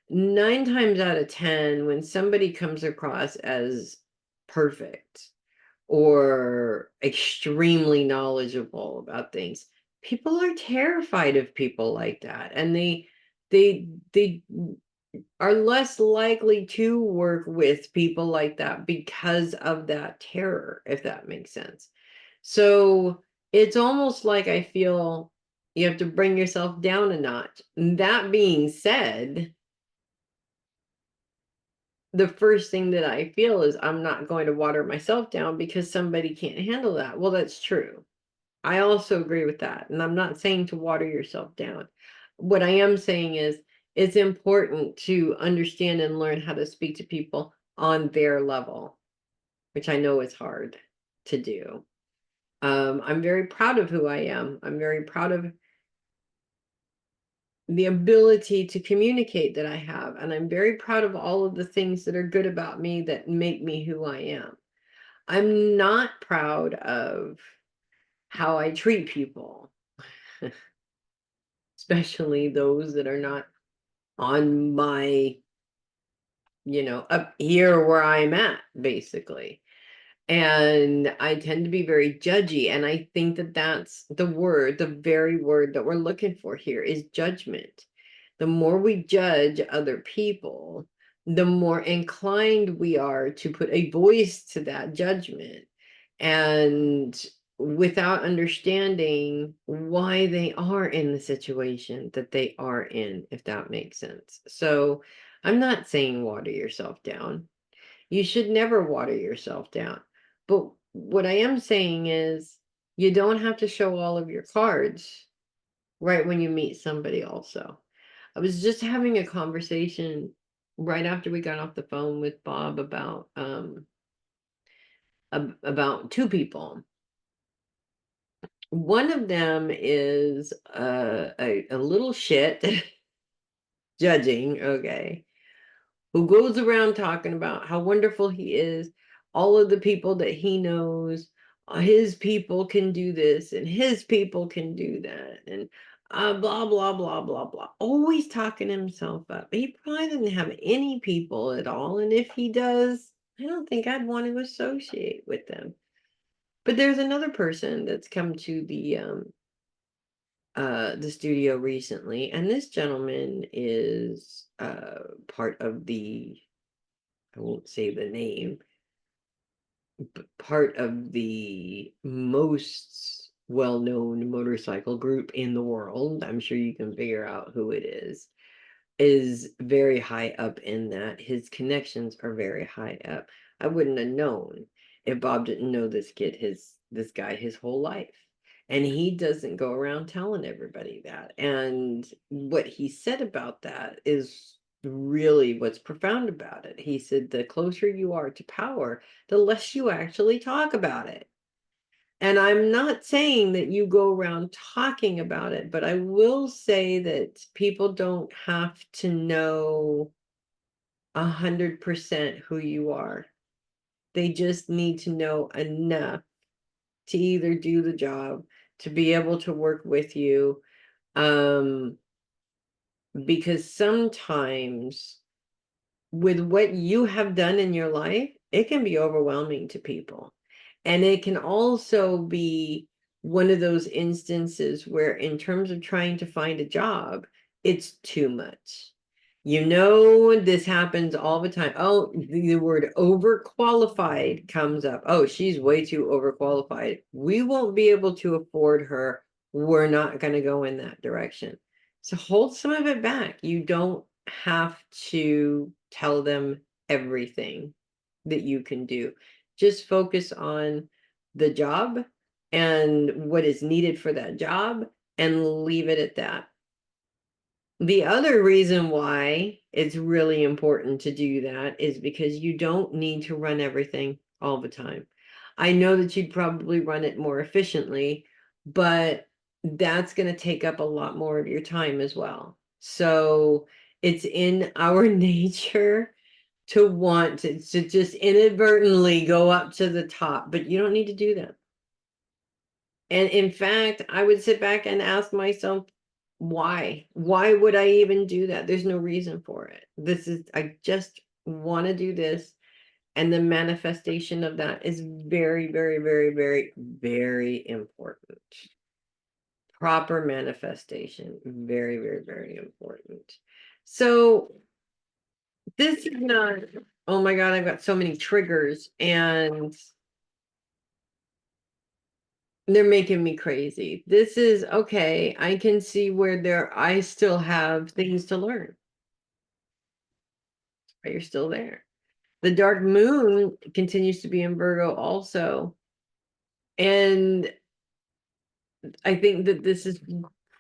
9 times out of 10, when somebody comes across as perfect or extremely knowledgeable about things, people are terrified of people like that, and they are less likely to work with people like that because of that terror, if that makes sense. So it's almost like I feel you have to bring yourself down a notch. That being said, the first thing that I feel is I'm not going to water myself down because somebody can't handle that. Well, that's true. I also agree with that. And I'm not saying to water yourself down. What I am saying is it's important to understand and learn how to speak to people on their level, which I know is hard to do. I'm very proud of who I am. I'm very proud of the ability to communicate that I have. And I'm very proud of all of the things that are good about me that make me who I am. I'm not proud of how I treat people, especially those that are not on my, up here where I'm at, basically. And I tend to be very judgy. And I think that that's the very word that we're looking for here is judgment. The more we judge other people, the more inclined we are to put a voice to that judgment. And without understanding why they are in the situation that they are in, if that makes sense. So I'm not saying water yourself down. You should never water yourself down. But what I am saying is you don't have to show all of your cards right when you meet somebody also. I was just having a conversation right after we got off the phone with Bob about two people. One of them is a little shit judging, okay, who goes around talking about how wonderful he is, all of the people that he knows, his people can do this and his people can do that, and blah, blah, blah, blah, blah. Always talking himself up. He probably doesn't have any people at all. And if he does, I don't think I'd want to associate with them. But there's another person that's come to the studio recently, and this gentleman is part of the, I won't say the name, but part of the most well-known motorcycle group in the world. I'm sure you can figure out who it is very high up in that. His connections are very high up. I wouldn't have known if Bob didn't know this guy his whole life. And he doesn't go around telling everybody that. And what he said about that is really what's profound about it. He said the closer you are to power, the less you actually talk about it. And I'm not saying that you go around talking about it, but I will say that people don't have to know 100% who you are. They just need to know enough to either do the job, to be able to work with you. Because sometimes with what you have done in your life, it can be overwhelming to people. And it can also be one of those instances where, in terms of trying to find a job, it's too much. You know, this happens all the time. Oh, the word overqualified comes up. Oh, she's way too overqualified. We won't be able to afford her. We're not going to go in that direction. So hold some of it back. You don't have to tell them everything that you can do. Just focus on the job and what is needed for that job and leave it at that. The other reason why it's really important to do that is because you don't need to run everything all the time. I know that you'd probably run it more efficiently, but that's going to take up a lot more of your time as well. So it's in our nature to want to just inadvertently go up to the top, but you don't need to do that. And in fact, I would sit back and ask myself, why? Why would I even do that? There's no reason for it. I just want to do this. And the manifestation of that is very, very, very, very, very important. Proper manifestation, very, very, very important. So this is not, oh my God, I've got so many triggers and they're making me crazy. This is okay. I can see where I still have things to learn. But you're still there. The dark moon continues to be in Virgo also. And I think that this is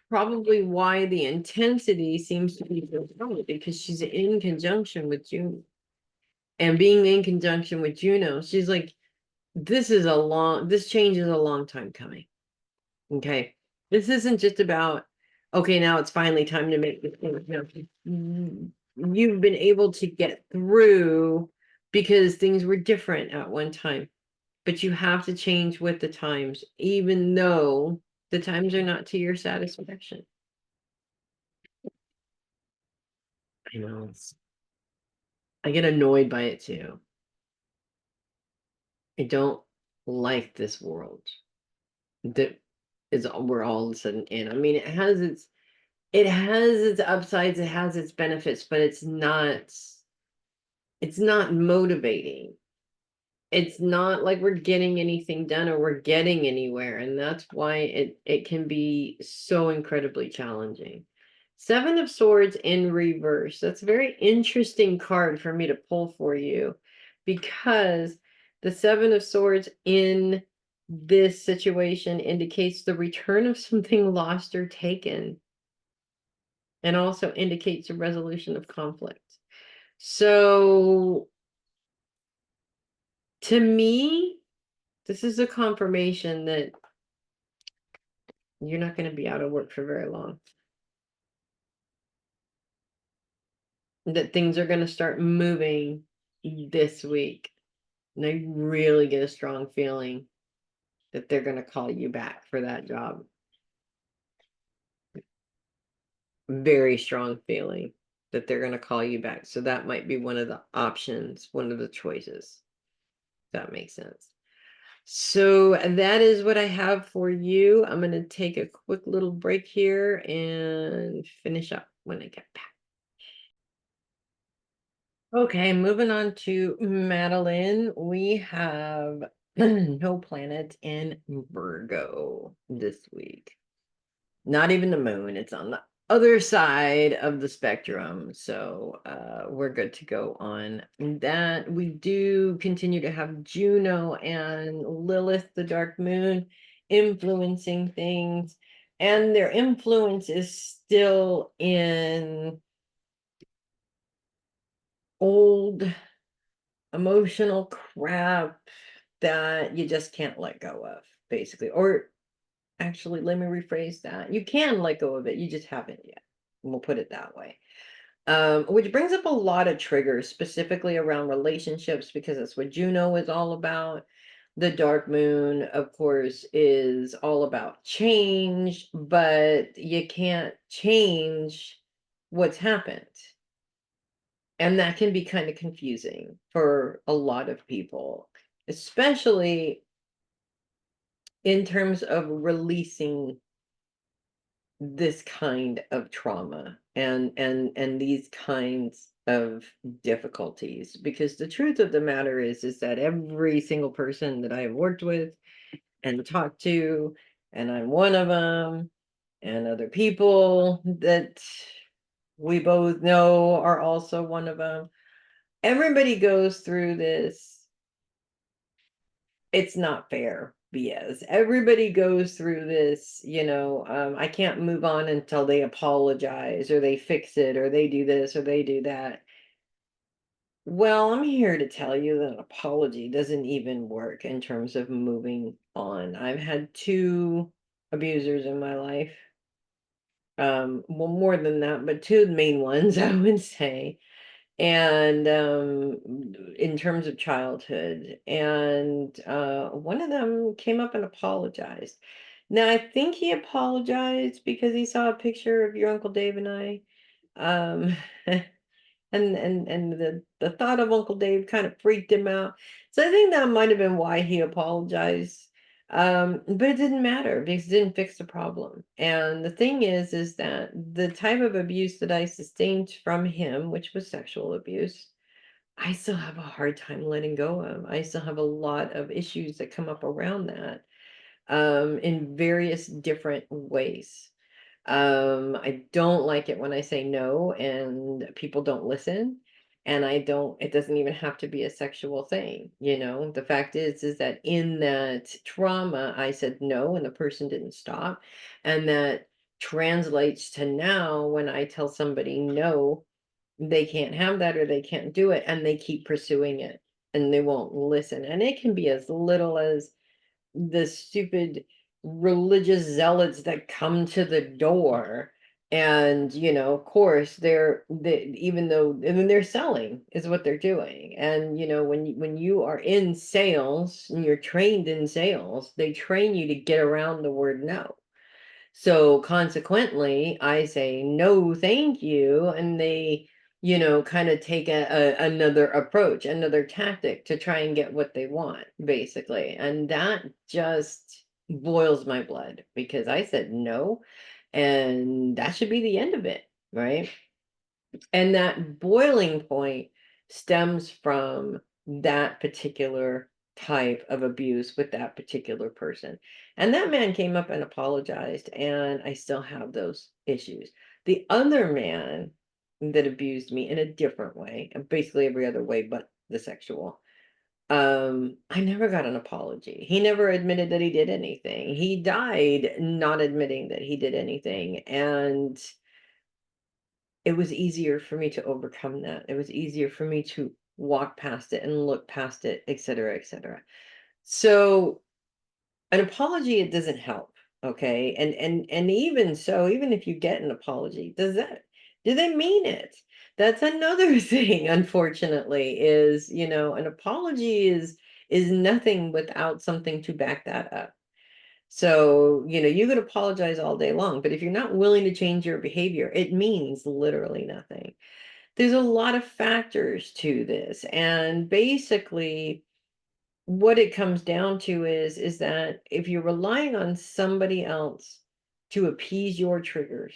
probably why the intensity seems to be so strong, because she's in conjunction with Juno. And being in conjunction with Juno, she's like, this change is a long time coming. Okay. This isn't just about, okay, now it's finally time to make this thing. No, you've been able to get through because things were different at one time, but you have to change with the times, even though the times are not to your satisfaction. I know. I get annoyed by it too. I don't like this world that we're all of a sudden in. I mean, it has its upsides, it has its benefits, but it's not motivating. It's not like we're getting anything done or we're getting anywhere, and that's why it can be so incredibly challenging. Seven of Swords in reverse. That's a very interesting card for me to pull for you, because the Seven of Swords in this situation indicates the return of something lost or taken, and also indicates a resolution of conflict. So to me, this is a confirmation that you're not going to be out of work for very long. That things are going to start moving this week. And I really get a strong feeling that they're going to call you back for that job. Very strong feeling that they're going to call you back. So that might be one of the options, one of the choices. If that makes sense. So that is what I have for you. I'm going to take a quick little break here and finish up when I get back. Okay, moving on to Matalyn. We have no planet in Virgo this week. Not even the moon. It's on the other side of the spectrum. So we're good to go on that. We do continue to have Juno and Lilith, the dark moon, influencing things. And their influence is still in old emotional crap that you just can't let go of, basically. Or actually, let me rephrase that. You can let go of it, you just haven't yet. And we'll put it that way. Which brings up a lot of triggers, specifically around relationships, because that's what Juno is all about. The dark moon, of course, is all about change, but you can't change what's happened. And that can be kind of confusing for a lot of people, especially in terms of releasing this kind of trauma and these kinds of difficulties, because the truth of the matter is that every single person that I have worked with and talked to, and I'm one of them, and other people that we both know are also one of them, everybody goes through this "it's not fair" BS. Everybody goes through this, I can't move on until they apologize or they fix it or they do this or they do that. Well, I'm here to tell you that an apology doesn't even work in terms of moving on. I've had two abusers in my life. Well, more than that, but two main ones, I would say. And in terms of childhood, and one of them came up and apologized. Now, I think he apologized because he saw a picture of your Uncle Dave and I. Um, and the thought of Uncle Dave kind of freaked him out. So I think that might have been why he apologized. But it didn't matter because it didn't fix the problem. And the thing is that the type of abuse that I sustained from him, which was sexual abuse, I still have a hard time letting go of. I still have a lot of issues that come up around that, in various different ways. I don't like it when I say no and people don't listen. And it doesn't even have to be a sexual thing, you know. The fact is that in that trauma, I said no and the person didn't stop. And that translates to now when I tell somebody no, they can't have that or they can't do it, and they keep pursuing it and they won't listen. And it can be as little as the stupid religious zealots that come to the door, and of course even though, I mean, they're selling is what they're doing. And when you are in sales and you're trained in sales, they train you to get around the word no. So consequently, I say no, thank you, and they, kind of take another approach, another tactic to try and get what they want, basically. And that just boils my blood because I said no, and that should be the end of it, right? And that boiling point stems from that particular type of abuse with that particular person. And that man came up and apologized, and I still have those issues. The other man that abused me in a different way, and basically every other way but the sexual, I never got an apology. He never admitted that he did anything. He died not admitting that he did anything. And it was easier for me to overcome that. It was easier for me to walk past it and look past it, et cetera, et cetera. So an apology, it doesn't help. Okay. And even so, even if you get an apology, do they mean it? That's another thing, unfortunately, is, an apology is nothing without something to back that up. So, you could apologize all day long, but if you're not willing to change your behavior, it means literally nothing. There's a lot of factors to this. And basically, what it comes down to is that if you're relying on somebody else to appease your triggers,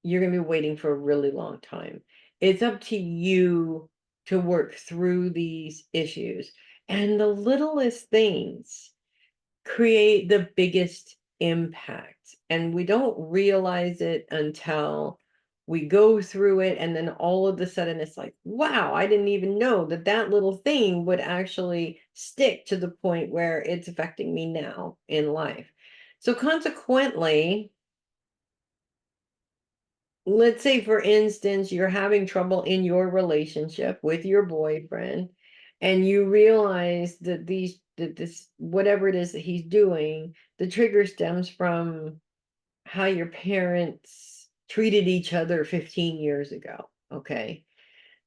you're going to be waiting for a really long time. It's up to you to work through these issues. And the littlest things create the biggest impact. And we don't realize it until we go through it. And then all of a sudden it's like, wow, I didn't even know that that little thing would actually stick to the point where it's affecting me now in life. So consequently, let's say, for instance, you're having trouble in your relationship with your boyfriend, and you realize that this, whatever it is that he's doing, the trigger stems from how your parents treated each other 15 years ago. Okay.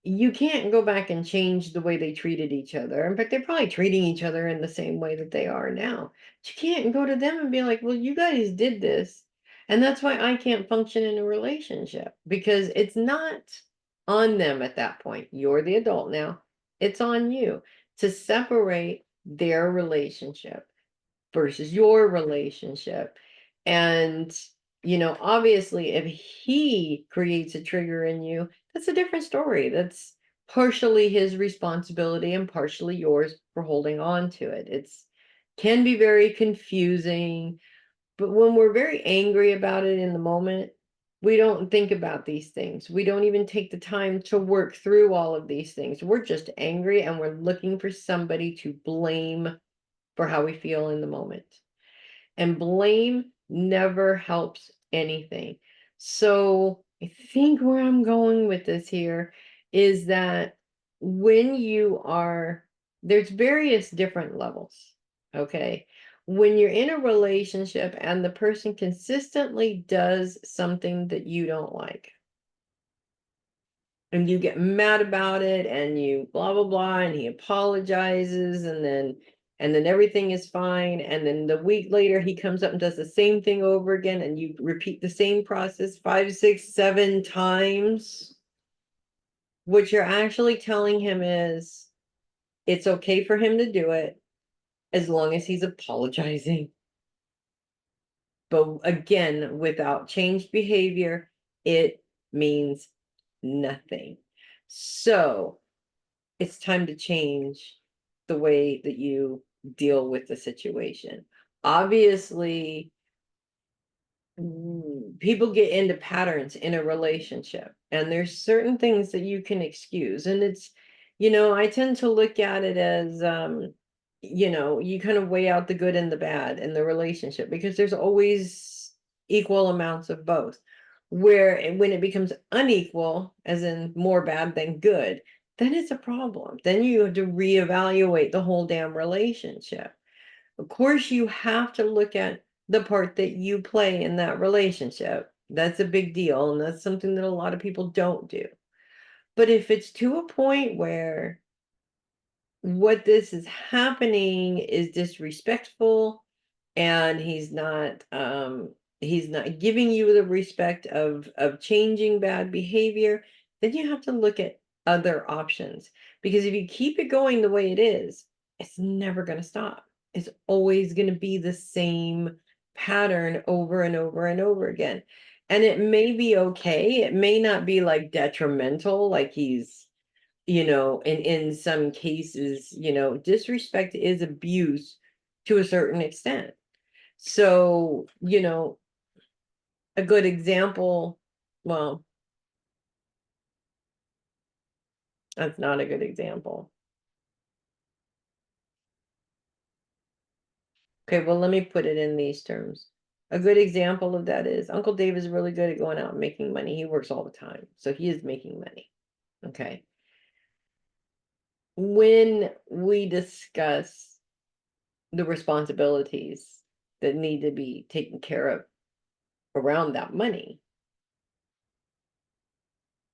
You can't go back and change the way they treated each other. In fact, they're probably treating each other in the same way that they are now. But you can't go to them and be like, well, you guys did this. And that's why I can't function in a relationship, because it's not on them at that point. You're the adult now. It's on you to separate their relationship. versus your relationship. And, obviously, if he creates a trigger in you, that's a different story. That's partially his responsibility and partially yours for holding on to it. It's can be very confusing, but when we're very angry about it in the moment, we don't think about these things. We don't even take the time to work through all of these things. We're just angry and we're looking for somebody to blame for how we feel in the moment. And blame never helps anything. So I think where I'm going with this here is that when there's various different levels, okay? When you're in a relationship and the person consistently does something that you don't like, and you get mad about it and you blah blah blah, and he apologizes, and then everything is fine, and then the week later he comes up and does the same thing over again, and you repeat the same process 5, 6, 7 times. What you're actually telling him is it's okay for him to do it as long as he's apologizing. But again, without changed behavior, it means nothing. So it's time to change the way that you deal with the situation. Obviously, people get into patterns in a relationship, and there's certain things that you can excuse. And I tend to look at it as, you kind of weigh out the good and the bad in the relationship, because there's always equal amounts of both. When it becomes unequal, as in more bad than good, then it's a problem. Then you have to reevaluate the whole damn relationship. Of course, you have to look at the part that you play in that relationship. That's a big deal, and that's something that a lot of people don't do. But if it's to a point where what this is happening is disrespectful, and he's not giving you the respect of changing bad behavior, then you have to look at other options. Because if you keep it going the way it is, it's never going to stop. It's always going to be the same pattern over and over and over again. And it may be okay. It may not be like detrimental, like he's, in some cases, disrespect is abuse to a certain extent. So, a good example, well, that's not a good example. Okay, well, let me put it in these terms. A good example of that is Uncle Dave is really good at going out and making money. He works all the time, so he is making money. Okay. When we discuss the responsibilities that need to be taken care of around that money,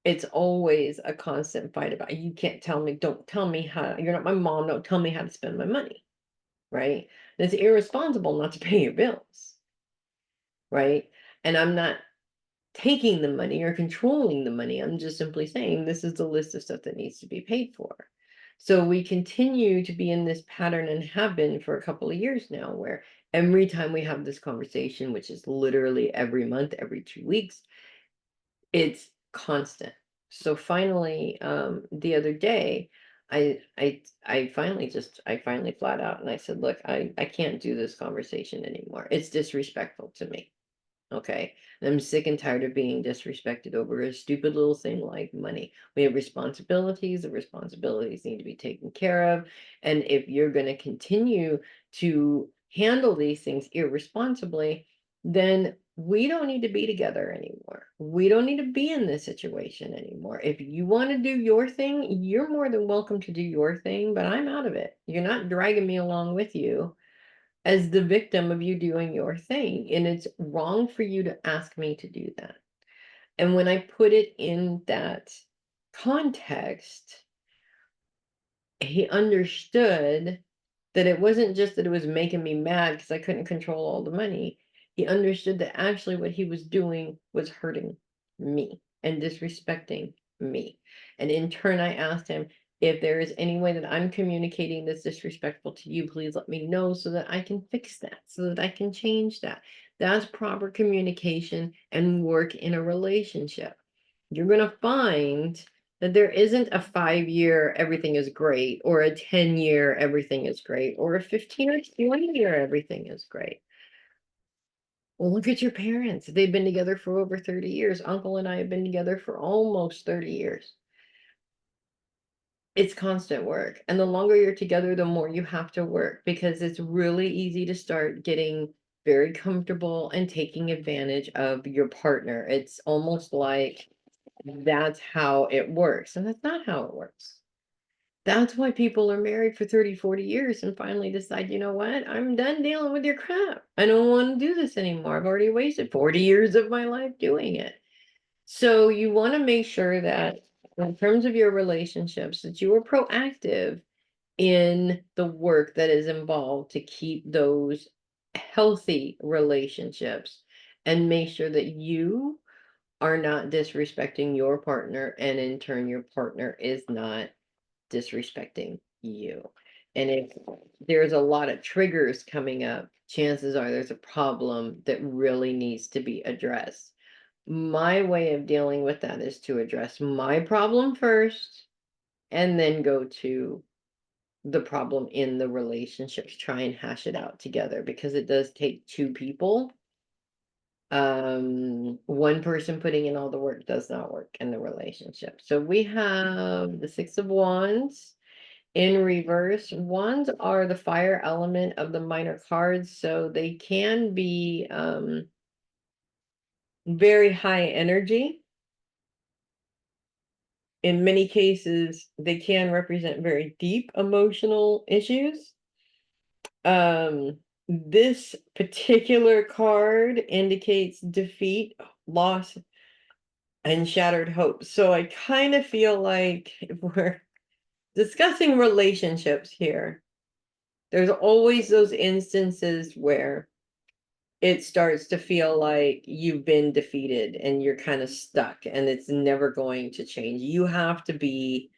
it's always a constant fight about, you can't tell me, don't tell me how, you're not my mom, don't tell me how to spend my money, right? And it's irresponsible not to pay your bills, right? And I'm not taking the money or controlling the money. I'm just simply saying this is the list of stuff that needs to be paid for. So we continue to be in this pattern, and have been for a couple of years now, where every time we have this conversation, which is literally every month, every 2 weeks, it's constant. So finally, the other day, I finally flat out, and I said, look, I can't do this conversation anymore. It's disrespectful to me. Okay. And I'm sick and tired of being disrespected over a stupid little thing like money. We have responsibilities. The responsibilities need to be taken care of. And if you're going to continue to handle these things irresponsibly, then we don't need to be together anymore. We don't need to be in this situation anymore. If you want to do your thing, you're more than welcome to do your thing, but I'm out of it. You're not dragging me along with you as the victim of you doing your thing. And it's wrong for you to ask me to do that. And when I put it in that context, he understood that it wasn't just that it was making me mad because I couldn't control all the money. He understood that actually what he was doing was hurting me and disrespecting me. And in turn, I asked him, If there is any way that I'm communicating that's disrespectful to you, please let me know so that I can fix that, so that I can change that. That's proper communication and work in a relationship. You're going to find that there isn't a 5-year everything is great, or a 10-year everything is great, or a 15 or 20-year everything is great. Well, look at your parents. They've been together for over 30 years. Uncle and I have been together for almost 30 years. It's constant work. And the longer you're together, the more you have to work, because it's really easy to start getting very comfortable and taking advantage of your partner. It's almost like that's how it works. And that's not how it works. That's why people are married for 30, 40 years and finally decide, you know what? I'm done dealing with your crap. I don't want to do this anymore. I've already wasted 40 years of my life doing it. So you want to make sure that in terms of your relationships, that you are proactive in the work that is involved to keep those healthy relationships, and make sure that you are not disrespecting your partner, and in turn your partner is not disrespecting you. And if there's a lot of triggers coming up, chances are there's a problem that really needs to be addressed. My way of dealing with that is to address my problem first and then go to the problem in the relationships, try and hash it out together, because it does take two people. One person putting in all the work does not work in the relationship. So we have the Six of Wands in reverse. Wands are the fire element of the minor cards, so they can be very high energy. In many cases, they can represent very deep emotional issues. This particular card indicates defeat, loss, and shattered hopes. So I kind of feel like if we're discussing relationships here, there's always those instances where it starts to feel like you've been defeated and you're kind of stuck and it's never going to change. You have to be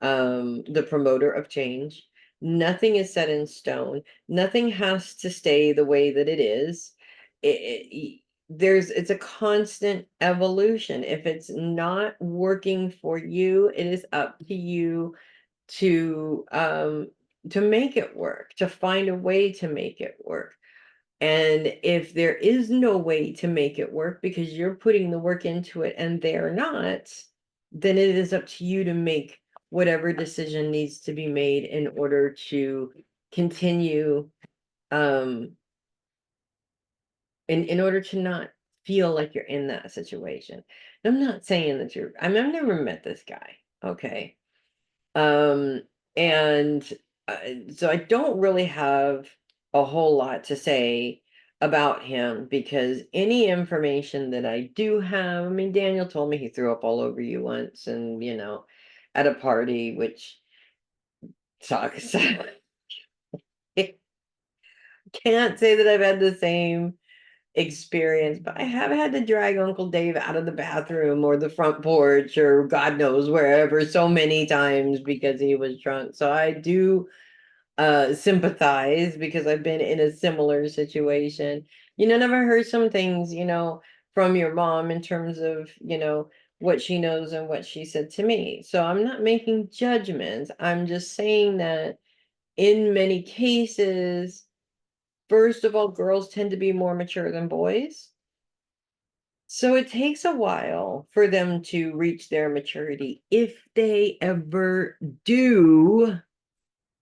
the promoter of change. Nothing is set in stone. Nothing has to stay the way that it is. It's a constant evolution. If it's not working for you, it is up to you to make it work, to find a way to make it work. And if there is no way to make it work because you're putting the work into it and they're not, then it is up to you to make whatever decision needs to be made in order to continue, in order to not feel like you're in that situation. And I'm not saying that I've never met this guy. Okay. Um, and so I don't really have a whole lot to say about him, because any information that I do have, I mean, Daniel told me he threw up all over you once, and at a party, which sucks. Can't say that I've had the same experience, but I have had to drag Uncle Dave out of the bathroom or the front porch or God knows wherever so many times because he was drunk. So I do sympathize, because I've been in a similar situation. Never heard some things, from your mom in terms of, what she knows and what she said to me. So I'm not making judgments. I'm just saying that in many cases, first of all, girls tend to be more mature than boys. So it takes a while for them to reach their maturity, if they ever do,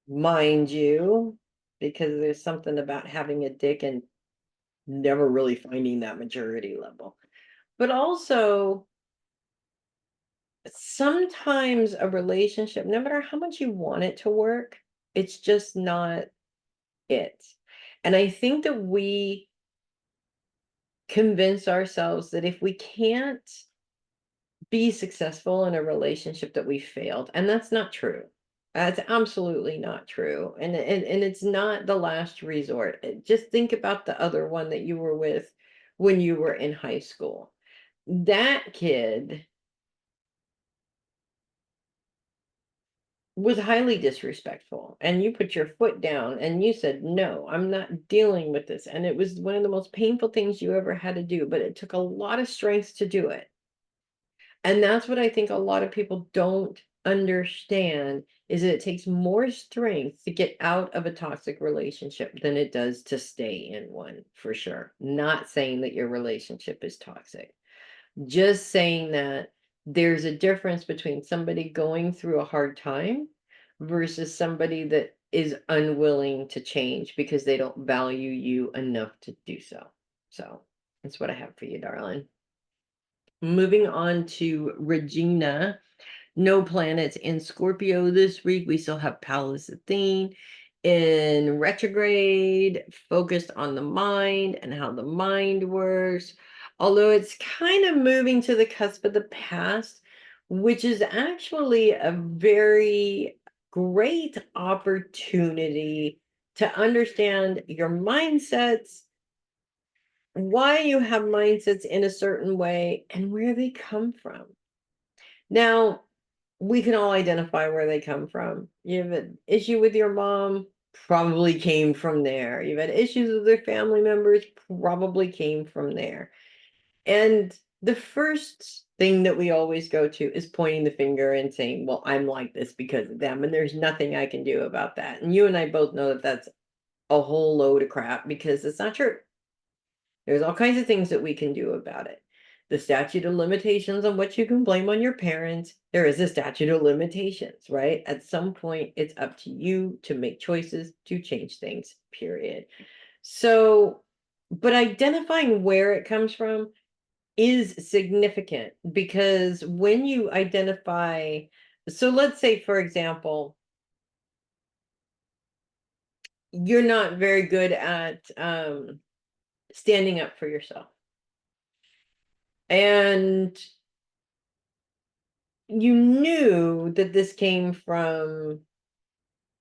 mind you, because there's something about having a dick and never really finding that maturity level. But also, sometimes a relationship, no matter how much you want it to work, it's just not it. And I think that we convince ourselves that if we can't be successful in a relationship, that we failed, and that's not true. That's absolutely not true, and it's not the last resort. Just think about the other one that you were with when you were in high school. That kid was highly disrespectful, and you put your foot down and you said, no, I'm not dealing with this. And it was one of the most painful things you ever had to do, but it took a lot of strength to do it. And that's what I think a lot of people don't understand, is that it takes more strength to get out of a toxic relationship than it does to stay in one, for sure. Not saying that your relationship is toxic, just saying that there's a difference between somebody going through a hard time versus somebody that is unwilling to change because they don't value you enough to do so. So that's what I have for you, darling. Moving on to Regina. No planets in Scorpio this week. We still have Pallas Athene in retrograde, focused on the mind and how the mind works. Although it's kind of moving to the cusp of the past, which is actually a very great opportunity to understand your mindsets, why you have mindsets in a certain way, and where they come from. Now, we can all identify where they come from. You have an issue with your mom, probably came from there. You've had issues with their family members, probably came from there. And the first thing that we always go to is pointing the finger and saying, well, I'm like this because of them, and there's nothing I can do about that. And you and I both know that that's a whole load of crap, because it's not true. There's all kinds of things that we can do about it. The statute of limitations on what you can blame on your parents, there is a statute of limitations, right? At some point, it's up to you to make choices to change things, period. So, but identifying where it comes from is significant, because when you identify, so let's say, for example, you're not very good at standing up for yourself. And you knew that this came from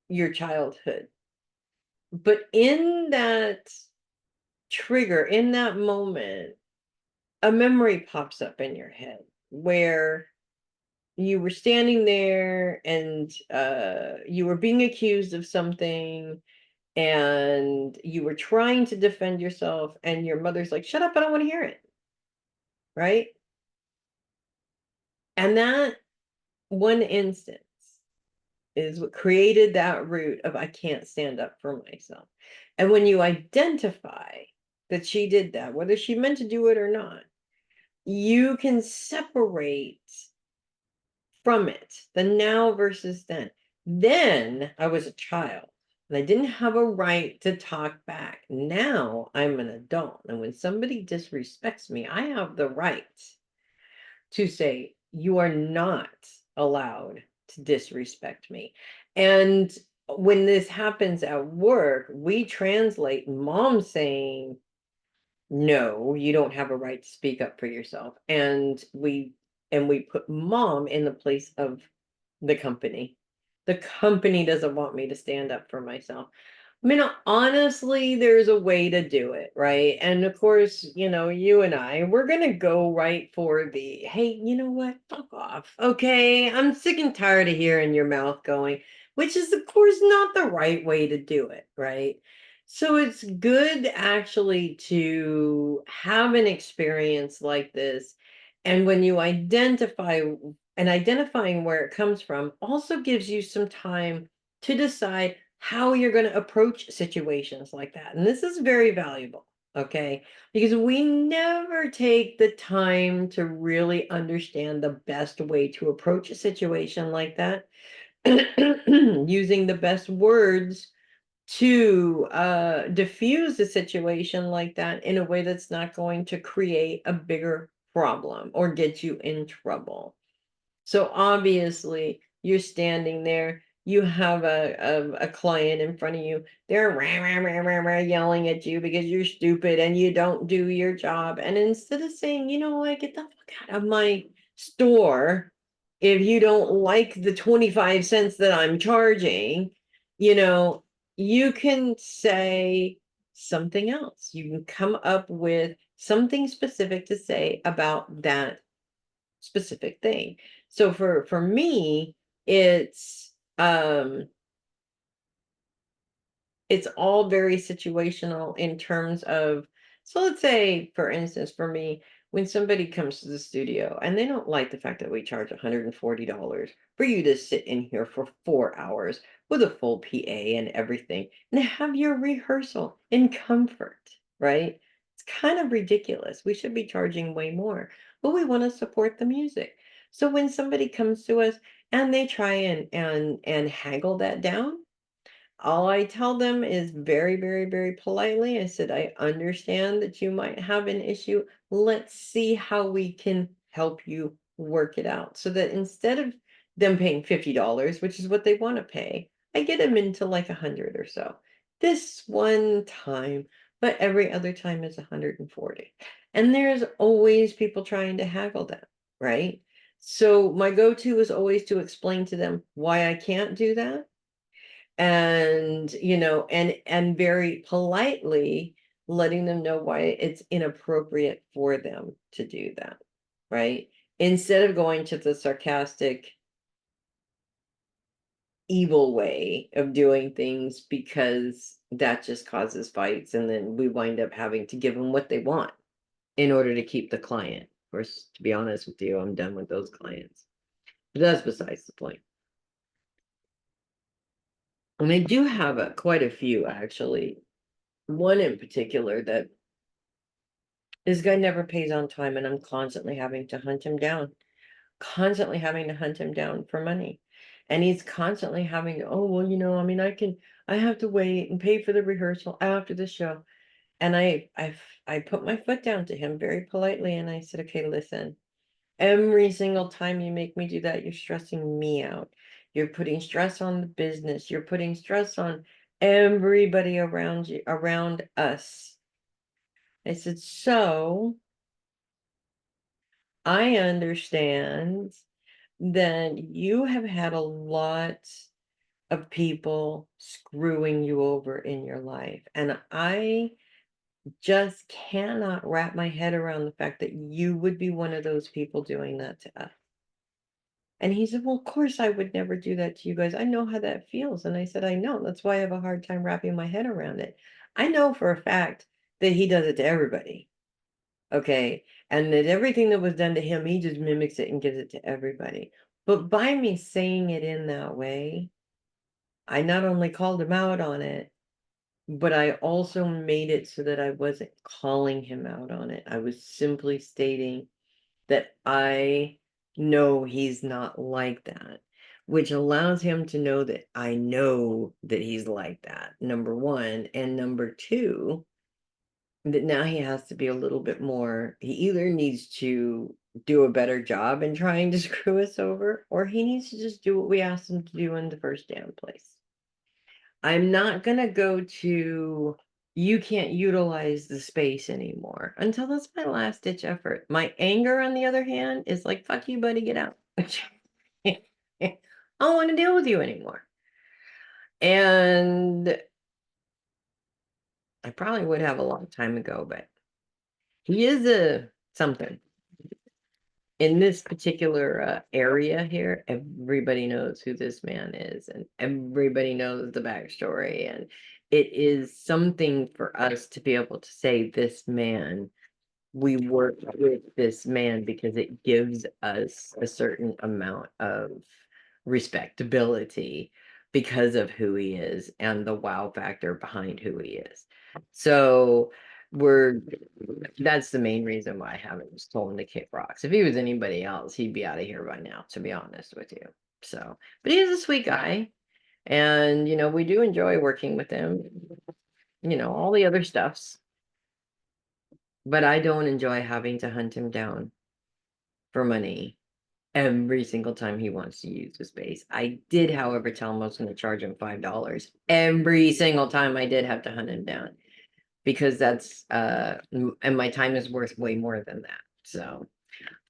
your childhood. But in that trigger, in that moment, a memory pops up in your head where you were standing there and you were being accused of something, and you were trying to defend yourself, and your mother's like, shut up, I don't want to hear it. Right? And that one instance is what created that root of I can't stand up for myself. And when you identify that she did that, whether she meant to do it or not, you can separate from it the now versus then. Then I was a child and I didn't have a right to talk back. Now I'm an adult, and when somebody disrespects me, I have the right to say, you are not allowed to disrespect me. And when this happens at work, we translate mom saying, no, you don't have a right to speak up for yourself. And we put mom in the place of the company. The company doesn't want me to stand up for myself. I mean, honestly, there's a way to do it, right? And of course, you and we're going to go right for the, hey, you know what? Fuck off. Okay. I'm sick and tired of hearing your mouth going, which is, of course, not the right way to do it, right? So it's good actually to have an experience like this. And when you identifying where it comes from also gives you some time to decide how you're going to approach situations like that. And this is very valuable, okay? Because we never take the time to really understand the best way to approach a situation like that, using the best words to diffuse a situation like that in a way that's not going to create a bigger problem or get you in trouble. So obviously, you're standing there, you have a client in front of you, they're rah, rah, rah, rah, rah, yelling at you because you're stupid and you don't do your job. And instead of saying, you know what, get the fuck out of my store if you don't like the 25 cents that I'm charging, you can say something else. You can come up with something specific to say about that specific thing. So for me, it's It's all very situational in terms of, so let's say, for instance, for me, when somebody comes to the studio and they don't like the fact that we charge $140 for you to sit in here for 4 hours with a full PA and everything and have your rehearsal in comfort, right? It's kind of ridiculous. We should be charging way more, but we want to support the music. So when somebody comes to us and they try and haggle that down, all I tell them is very, very, very politely, I said, I understand that you might have an issue. Let's see how we can help you work it out so that instead of them paying $50, which is what they want to pay, I get them into like 100 or so. This one time, but every other time is 140. And there's always people trying to haggle that, right? So my go-to is always to explain to them why I can't do that, and and very politely letting them know why it's inappropriate for them to do that, right? Instead of going to the sarcastic evil way of doing things, because that just causes fights and then we wind up having to give them what they want in order to keep the client. Of course, to be honest with you, I'm done with those clients, but that's besides the point. And I do have quite a few, actually. One in particular, that this guy never pays on time, and I'm constantly having to hunt him down, constantly having to hunt him down for money. And he's constantly having to, oh, well, I mean, I have to wait and pay for the rehearsal after the show. And I put my foot down to him very politely, and I said, okay, listen, every single time you make me do that, you're stressing me out. You're putting stress on the business. You're putting stress on everybody around you, around us. I said, so I understand that you have had a lot of people screwing you over in your life. And I just cannot wrap my head around the fact that you would be one of those people doing that to us. And he said, well, of course I would never do that to you guys. I know how that feels. And I said, I know. That's why I have a hard time wrapping my head around it. I know for a fact that he does it to everybody. Okay. And that everything that was done to him, he just mimics it and gives it to everybody. But by me saying it in that way, I not only called him out on it, but I also made it so that I wasn't calling him out on it. I was simply stating that I know he's not like that, which allows him to know that I know that he's like that, number one. And number two, that now he has to be a little bit more, he either needs to do a better job in trying to screw us over, or he needs to just do what we asked him to do in the first damn place. I'm not going to go to, you can't utilize the space anymore until that's my last ditch effort. My anger, on the other hand, is like, fuck you, buddy, get out. I don't want to deal with you anymore. And I probably would have a long time ago, but he is a something. In this particular area here, everybody knows who this man is, and everybody knows the backstory. And it is something for us to be able to say, this man, we work with this man, because it gives us a certain amount of respectability because of who he is and the wow factor behind who he is. So we're that's the main reason why I haven't just told him to kick rocks. If he was anybody else, he'd be out of here by now, to be honest with you. So, but he is a sweet guy, and we do enjoy working with him, all the other stuffs, but I don't enjoy having to hunt him down for money every single time he wants to use the space. I did, however, tell him I was going to charge him $5 every single time I did have to hunt him down, because that's and my time is worth way more than that. So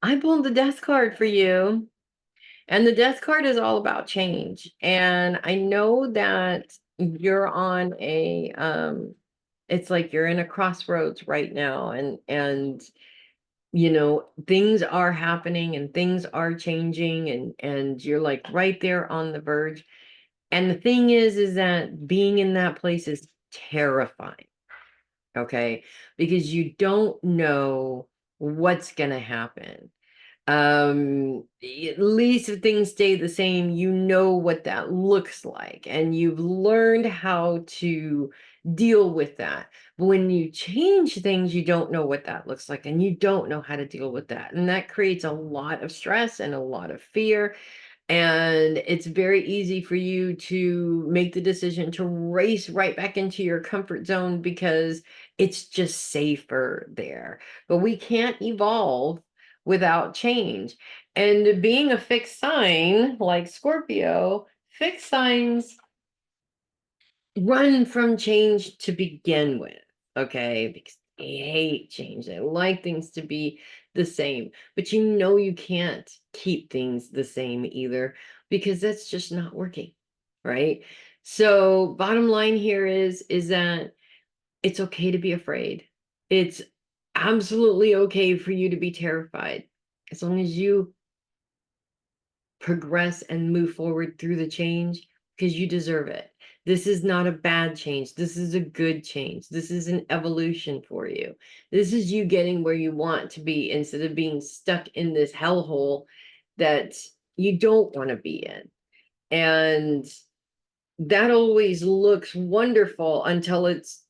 I pulled the death card for you, and the death card is all about change. And I know that you're on a it's like you're in a crossroads right now, and things are happening and things are changing, and you're like right there on the verge. And the thing is that being in that place is terrifying. Okay. Because you don't know what's going to happen. At least if things stay the same, you know what that looks like, and you've learned how to deal with that. But when you change things, you don't know what that looks like, and you don't know how to deal with that. And that creates a lot of stress and a lot of fear. And it's very easy for you to make the decision to race right back into your comfort zone because it's just safer there. But we can't evolve without change. And being a fixed sign like Scorpio, fixed signs run from change to begin with. Okay, because they hate change. They like things to be the same, but you know you can't keep things the same either because that's just not working, right? So bottom line here is that it's okay to be afraid. It's absolutely okay for you to be terrified as long as you progress and move forward through the change because you deserve it. This is not a bad change. This is a good change. This is an evolution for you. This is you getting where you want to be instead of being stuck in this hellhole that you don't want to be in. And that always looks wonderful until it's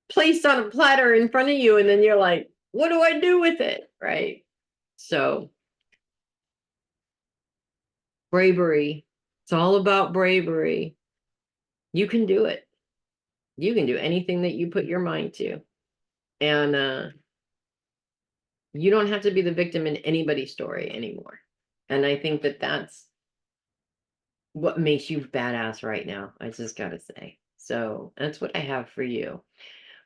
placed on a platter in front of you. And then you're like, what do I do with it? Right. So bravery. It's all about bravery. You can do it. You can do anything that you put your mind to. And you don't have to be the victim in anybody's story anymore. And I think that that's what makes you badass right now. I just got to say. So that's what I have for you.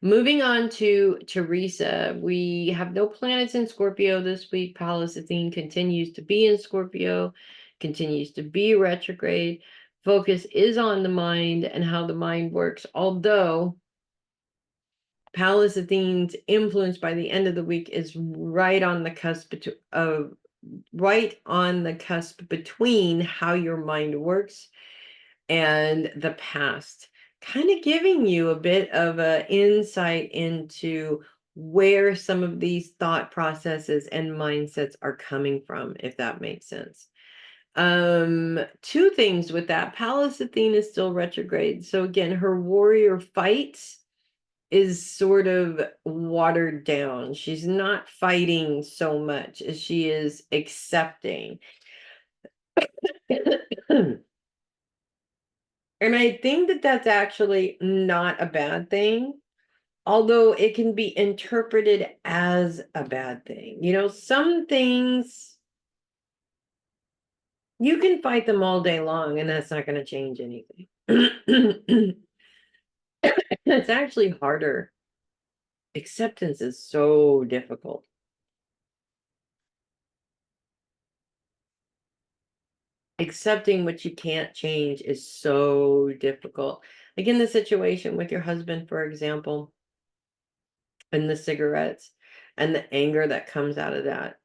Moving on to Theresa, we have no planets in Scorpio this week. Pallas Athene continues to be in Scorpio, continues to be retrograde. Focus is on the mind and how the mind works, although Pallas Athene's influence by the end of the week is right on the cusp of right on the cusp between how your mind works and the past, kind of giving you a bit of an insight into where some of these thought processes and mindsets are coming from, if that makes sense. Two things with that. Pallas Athene is still retrograde. So again, her warrior fight is sort of watered down. She's not fighting so much as she is accepting. And I think that that's actually not a bad thing, although it can be interpreted as a bad thing. You know, some things you can fight them all day long, and that's not going to change anything. It's actually harder. Acceptance is so difficult. Accepting what you can't change is so difficult. Like in the situation with your husband, for example, and the cigarettes and the anger that comes out of that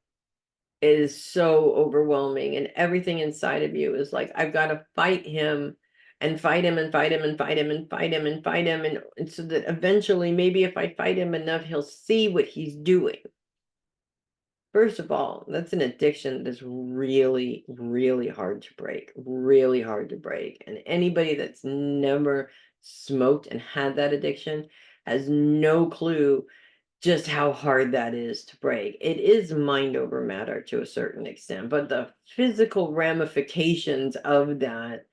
is so overwhelming. And everything inside of you is like, I've got to fight him and fight him and fight him and fight him and fight him and fight him. And so that eventually, maybe if I fight him enough, he'll see what he's doing. First of all, that's an addiction that's really, really hard to break, really hard to break. And anybody that's never smoked and had that addiction has no clue just how hard that is to break. It is mind over matter to a certain extent, but the physical ramifications of that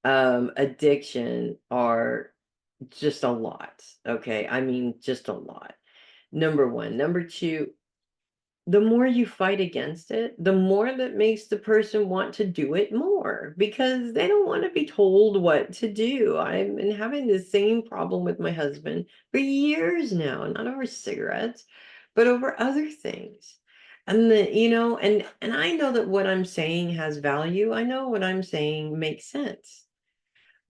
addiction are just a lot. Okay. I mean, just a lot. Number one. Number two, the more you fight against it, the more that makes the person want to do it more because they don't want to be told what to do. I've been having the same problem with my husband for years now, not over cigarettes, but over other things. And and I know that what I'm saying has value. I know what I'm saying makes sense.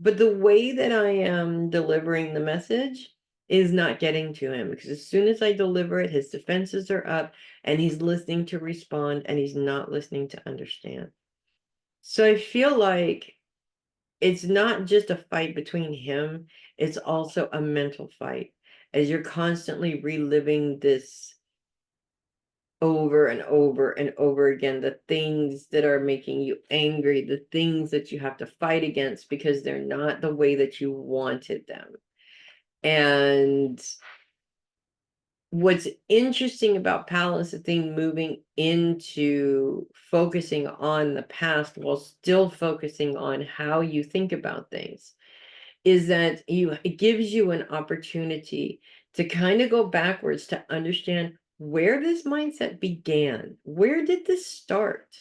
But the way that I am delivering the message is not getting to him because as soon as I deliver it, his defenses are up and he's listening to respond and he's not listening to understand. So I feel like it's not just a fight between him, it's also a mental fight as you're constantly reliving this over and over and over again, the things that are making you angry, the things that you have to fight against because they're not the way that you wanted them. And what's interesting about Palestine moving into focusing on the past while still focusing on how you think about things is that it gives you an opportunity to kind of go backwards to understand where this mindset began. Where did this start?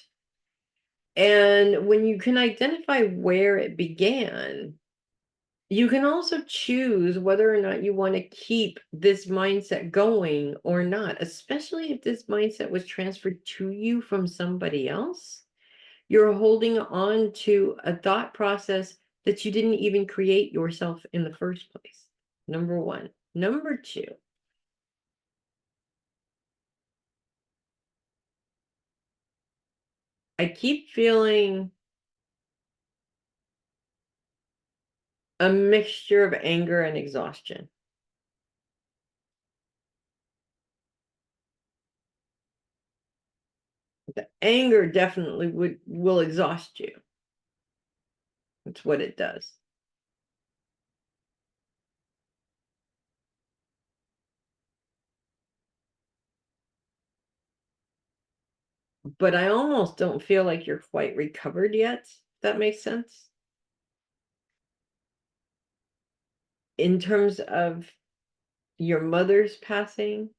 And when you can identify where it began, you can also choose whether or not you want to keep this mindset going or not, especially if this mindset was transferred to you from somebody else. You're holding on to a thought process that you didn't even create yourself in the first place. Number one. Number two, I keep feeling a mixture of anger and exhaustion. The anger definitely will exhaust you. That's what it does. But I almost don't feel like you're quite recovered yet. If that makes sense. In terms of your mother's passing,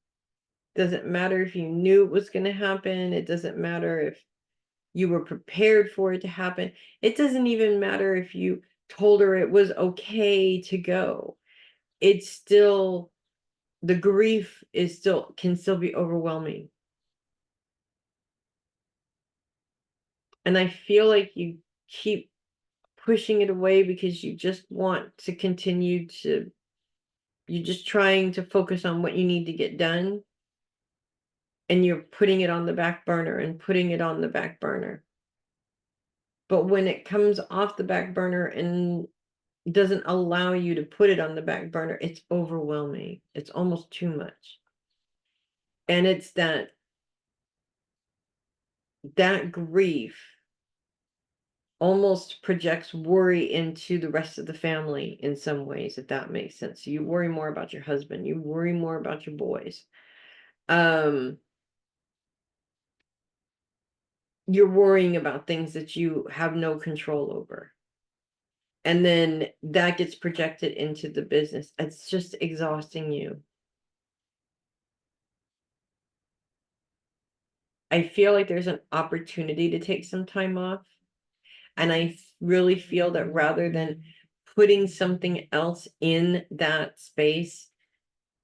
doesn't matter if you knew it was going to happen. It doesn't matter if you were prepared for it to happen. It doesn't even matter if you told her it was okay to go. It's still, the grief is still, can still be overwhelming. And I feel like you keep pushing it away because you just want to continue to, you're just trying to focus on what you need to get done. And you're putting it on the back burner and putting it on the back burner. But when it comes off the back burner and doesn't allow you to put it on the back burner, it's overwhelming. It's almost too much. And it's that grief almost projects worry into the rest of the family in some ways, if that makes sense. So you worry more about your husband, you worry more about your boys. You're worrying about things that you have no control over. And then that gets projected into the business. It's just exhausting you. I feel like there's an opportunity to take some time off. And I really feel that rather than putting something else in that space,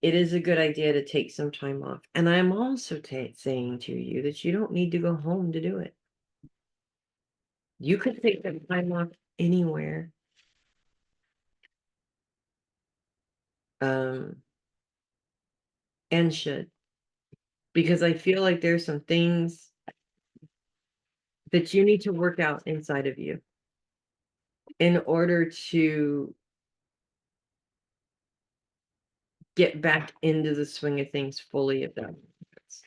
it is a good idea to take some time off. And I'm also saying to you that you don't need to go home to do it. You could take that time off anywhere. And should. Because I feel like there's some things that you need to work out inside of you in order to get back into the swing of things fully, if that makes sense.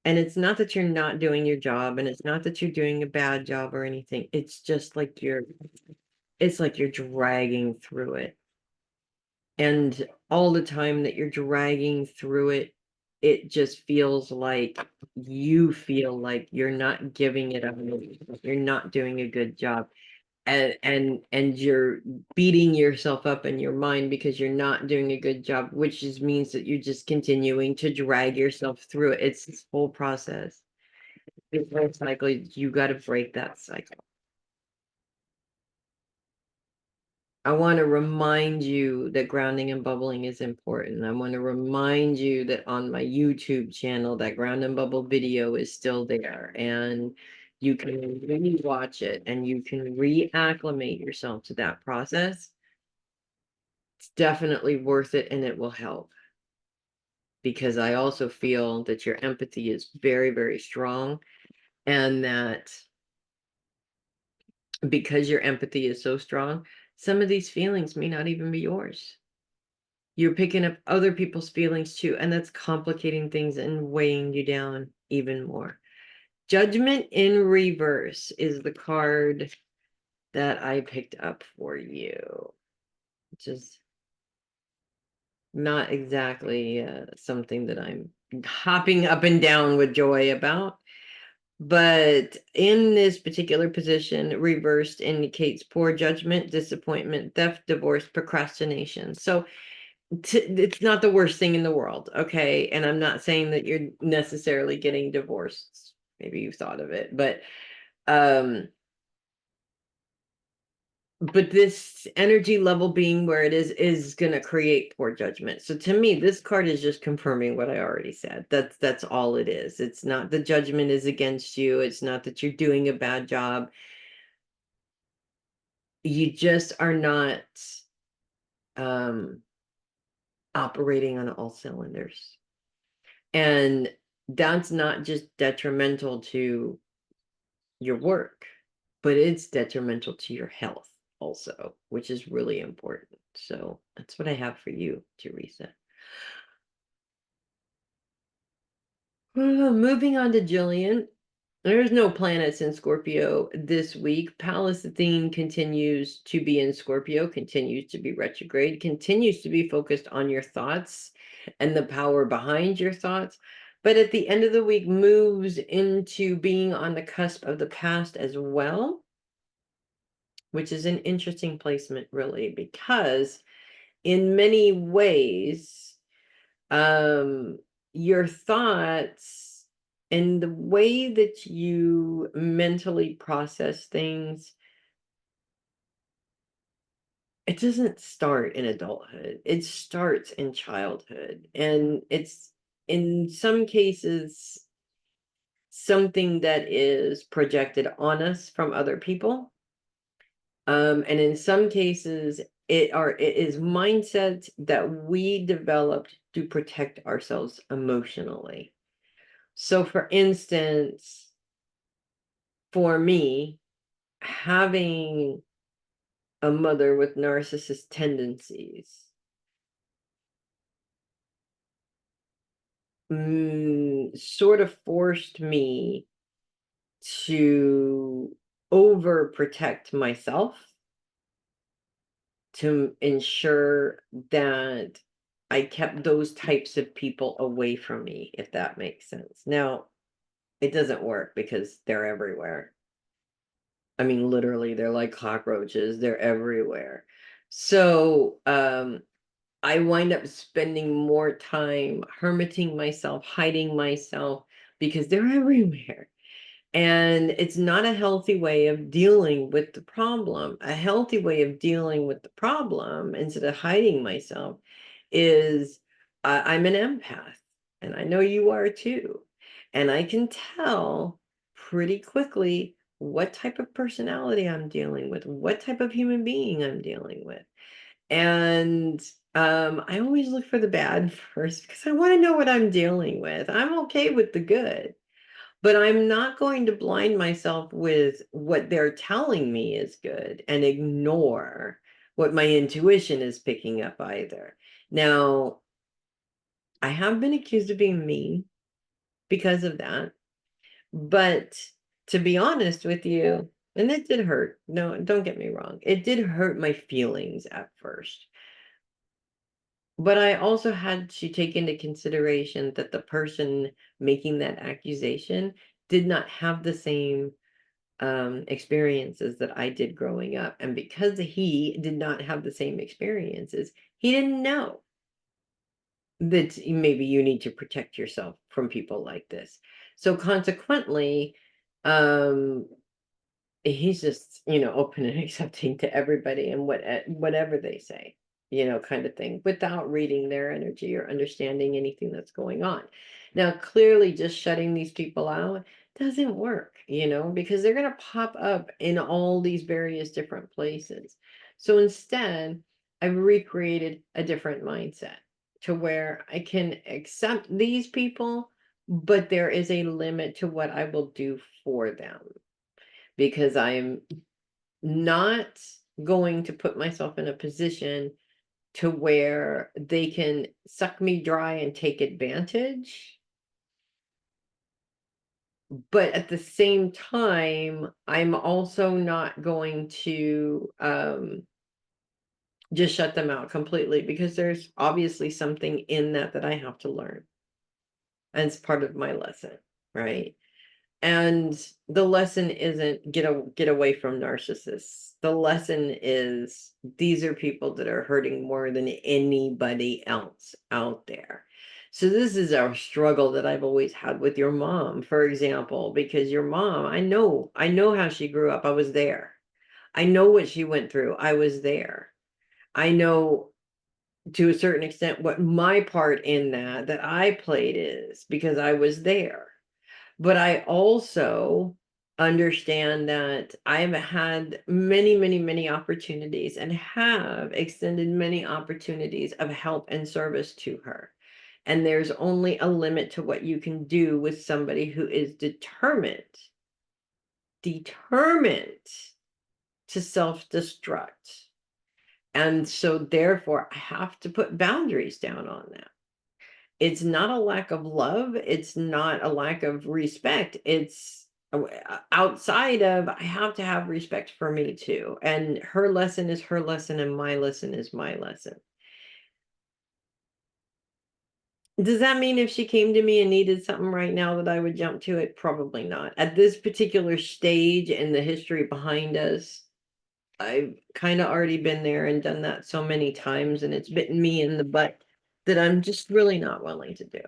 And it's not that you're not doing your job, and it's not that you're doing a bad job or anything. It's just like it's like you're dragging through it. And all the time that you're dragging through it, it just feels like you feel like you're not giving it up. You're not doing a good job. And you're beating yourself up in your mind because you're not doing a good job, which just means that you're just continuing to drag yourself through it. It's this whole process. It's a cycle. You got to break that cycle. I want to remind you that grounding and bubbling is important. I want to remind you that on my YouTube channel, that ground and bubble video is still there, and you can really watch it and you can reacclimate yourself to that process. It's definitely worth it, and it will help, because I also feel that your empathy is very, very strong, and that because your empathy is so strong, some of these feelings may not even be yours. You're picking up other people's feelings too, and that's complicating things and weighing you down even more. Judgment in reverse is the card that I picked up for you, which is not exactly something that I'm hopping up and down with joy about. But in this particular position, reversed indicates poor judgment, disappointment, theft, divorce, procrastination. So it's not the worst thing in the world, okay? And I'm not saying that you're necessarily getting divorced. Maybe you've thought of it, um but this energy level being where it is going to create poor judgment. So to me, this card is just confirming what I already said. That's all it is. It's not the judgment is against you. It's not that you're doing a bad job. You just are not um operating on all cylinders. And that's not just detrimental to your work, but it's detrimental to your health also, which is really important. So that's what I have for you, Theresa. Moving on to Jillian. There's no planets in Scorpio this week. Pallas Athene continues to be in Scorpio, continues to be retrograde, continues to be focused on your thoughts and the power behind your thoughts. But at the end of the week, moves into being on the cusp of the past as well, which is an interesting placement, really, because in many ways, um, your thoughts and the way that you mentally process things, it doesn't start in adulthood. It starts in childhood. And it's in some cases something that is projected on us from other people. And in some cases, it is mindsets that we developed to protect ourselves emotionally. So for instance, for me, having a mother with narcissist tendencies sort of forced me to overprotect myself to ensure that I kept those types of people away from me, if that makes sense. Now, it doesn't work because they're everywhere. I mean, literally, they're like cockroaches. They're everywhere. So, I wind up spending more time hermiting myself, hiding myself, because they're everywhere. And it's not a healthy way of dealing with the problem. A healthy way of dealing with the problem, instead of hiding myself, is I'm an empath, and I know you are too. And I can tell pretty quickly what type of personality I'm dealing with, what type of human being I'm dealing with. And I always look for the bad first because I want to know what I'm dealing with. I'm okay with the good, but I'm not going to blind myself with what they're telling me is good and ignore what my intuition is picking up either. Now, I have been accused of being mean because of that, but to be honest with you, and it did hurt. No, don't get me wrong. It did hurt my feelings at first. But I also had to take into consideration that the person making that accusation did not have the same experiences that I did growing up. And because he did not have the same experiences, he didn't know that maybe you need to protect yourself from people like this. So consequently, um, he's just, open and accepting to everybody and whatever they say, kind of thing, without reading their energy or understanding anything that's going on. Now, clearly just shutting these people out doesn't work, because they're going to pop up in all these various different places. So instead, I've recreated a different mindset to where I can accept these people, but there is a limit to what I will do for them, because I'm not going to put myself in a position to where they can suck me dry and take advantage. But at the same time, I'm also not going to just shut them out completely, because there's obviously something in that I have to learn. And it's part of my lesson, right? And the lesson isn't get away from narcissists. The lesson is these are people that are hurting more than anybody else out there. So this is our struggle that I've always had with your mom, for example, because your mom, I know how she grew up. I was there. I know what she went through. I was there. I know to a certain extent what my part in that I played is because I was there. But I also understand that I've had many, many, many opportunities and have extended many opportunities of help and service to her. And there's only a limit to what you can do with somebody who is determined to self-destruct. And so therefore I have to put boundaries down on that. It's not a lack of love. It's not a lack of respect. It's outside of, I have to have respect for me too. And her lesson is her lesson and my lesson is my lesson. Does that mean if she came to me and needed something right now that I would jump to it? Probably not. At this particular stage in the history behind us, I've kind of already been there and done that so many times, and it's bitten me in the butt that I'm just really not willing to do.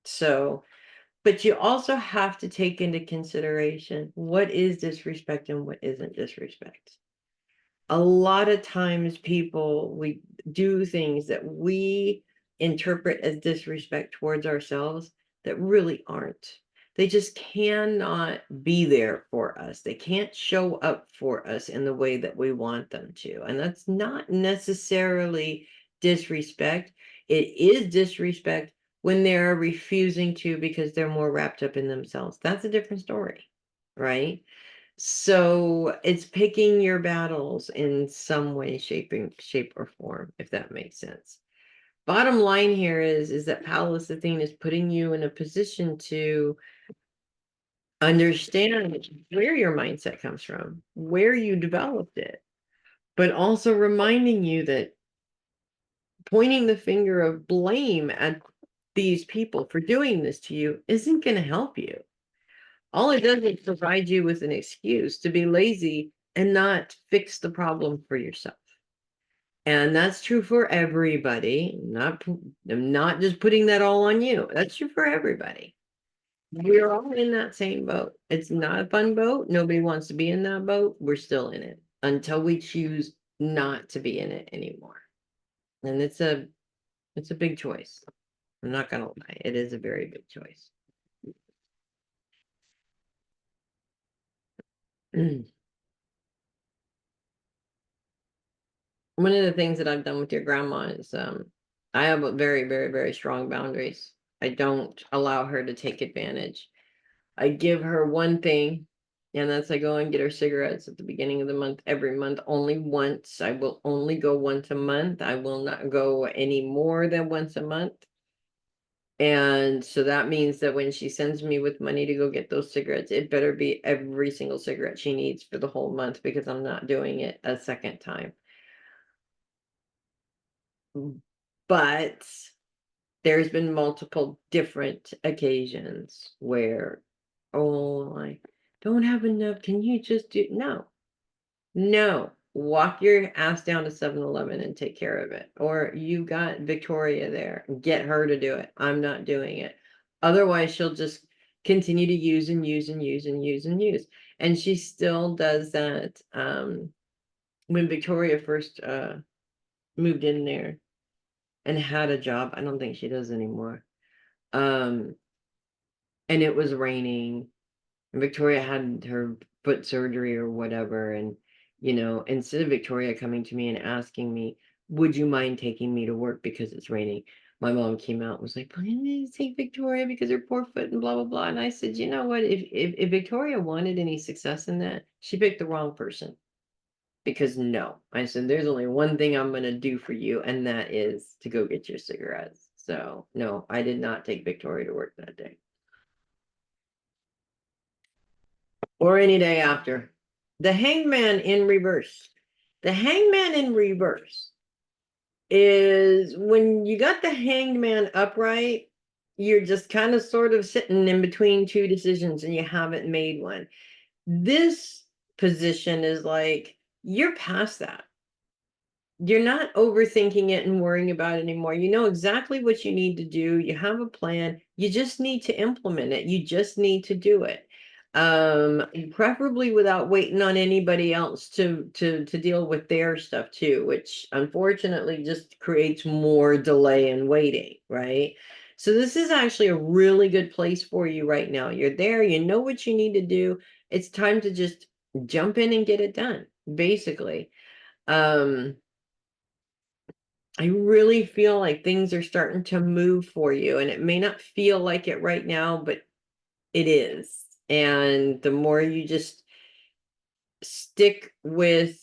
So, but you also have to take into consideration what is disrespect and what isn't disrespect. A lot of times we do things that we interpret as disrespect towards ourselves that really aren't. They just cannot be there for us. They can't show up for us in the way that we want them to. And that's not necessarily disrespect. It is disrespect when they're refusing to because they're more wrapped up in themselves. That's a different story, right? So it's picking your battles in some way, shape or form, if that makes sense. Bottom line here is that Palestine is putting you in a position to understand where your mindset comes from, where you developed it, but also reminding you that pointing the finger of blame at these people for doing this to you isn't going to help you. All it does is provide you with an excuse to be lazy and not fix the problem for yourself. And that's true for everybody. I'm not just putting that all on you. That's true for everybody. We're all in that same boat. It's not a fun boat. Nobody wants to be in that boat. We're still in it until we choose not to be in it anymore. And it's a big choice. I'm not gonna lie. It is a very big choice. One of the things that I've done with your grandma is I have a very, very, very strong boundaries. I don't allow her to take advantage. I give her one thing, and that's I go and get her cigarettes at the beginning of the month, every month, only once. I will only go once a month. I will not go any more than once a month. And so that means that when she sends me with money to go get those cigarettes, it better be every single cigarette she needs for the whole month, because I'm not doing it a second time. But there's been multiple different occasions where, oh, I don't have enough. Can you just do? No. Walk your ass down to 7-Eleven and take care of it. Or you got Victoria there. Get her to do it. I'm not doing it. Otherwise, she'll just continue to use and use and use and use and use. And she still does that. When Victoria first moved in there and had a job, I don't think she does anymore. And it was raining. And Victoria had her foot surgery or whatever. And, instead of Victoria coming to me and asking me, would you mind taking me to work because it's raining? My mom came out and was like, please take Victoria because her poor foot and blah, blah, blah. And I said, you know what? If Victoria wanted any success in that, she picked the wrong person. because no, I said, there's only one thing I'm going to do for you, and that is to go get your cigarettes. So no, I did not take Victoria to work that day or any day after. The hangman in reverse. The hangman in reverse is when you got the hanged man upright, you're just kind of sort of sitting in between two decisions and you haven't made one. This position is like you're past that. You're not overthinking it and worrying about it anymore. You know exactly what you need to do. You have a plan. You just need to implement it. You just need to do it. Preferably without waiting on anybody else to deal with their stuff too, which unfortunately just creates more delay and waiting, right? So this is actually a really good place for you right now. You're there, you know what you need to do. It's time to just jump in and get it done, basically. I really feel like things are starting to move for you, and it may not feel like it right now, but it is. And the more you just stick with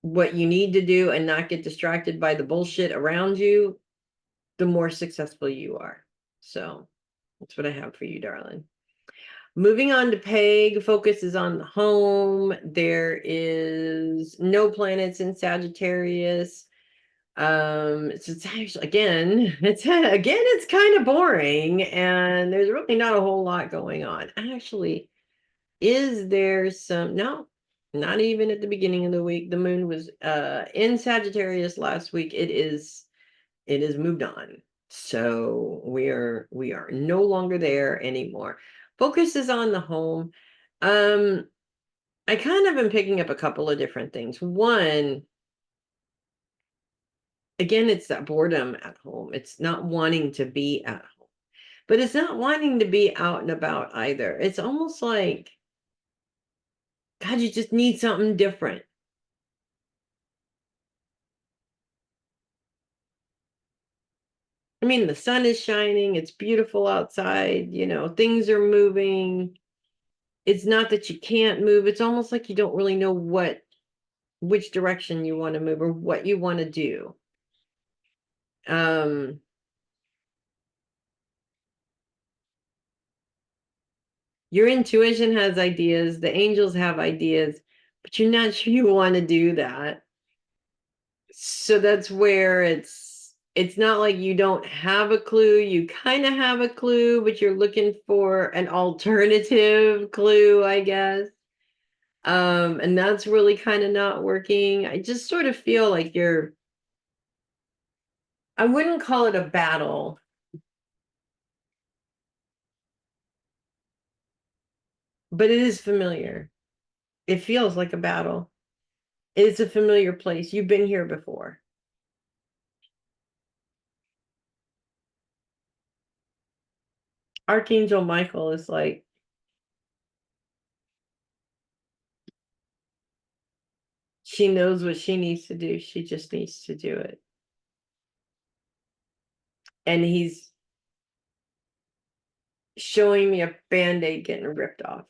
what you need to do and not get distracted by the bullshit around you, the more successful you are. So that's what I have for you, darling. Moving on to Peg, focus is on the home. There is no planets in Sagittarius. It's actually it's kind of boring, and there's really not a whole lot going on. Actually, is there some? No, not even at the beginning of the week. The moon was in Sagittarius last week. It is moved on. So we are no longer there anymore. Focus is on the home. I kind of been picking up a couple of different things. One, again, it's that boredom at home. It's not wanting to be at home, but it's not wanting to be out and about either. It's almost like, God, you just need something different. I mean, the sun is shining, it's beautiful outside, things are moving. It's not that you can't move, it's almost like you don't really know which direction you want to move or what you want to do. Um, your intuition has ideas, the angels have ideas, but you're not sure you want to do that. So that's where it's not like you don't have a clue, you kind of have a clue, but you're looking for an alternative clue, I guess. And that's really kind of not working. I just sort of feel like I wouldn't call it a battle, but it is familiar. It feels like a battle. It's a familiar place. You've been here before. Archangel Michael is like, she knows what she needs to do. She just needs to do it. And he's showing me a band-aid getting ripped off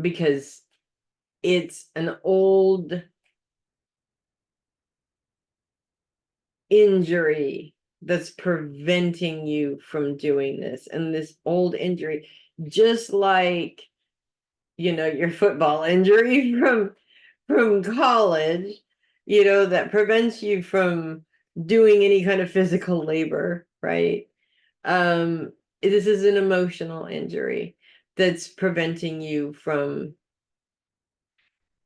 because it's an old injury that's preventing you from doing this. And this old injury, just like your football injury from college, that prevents you from doing any kind of physical labor, right? This is an emotional injury that's preventing you from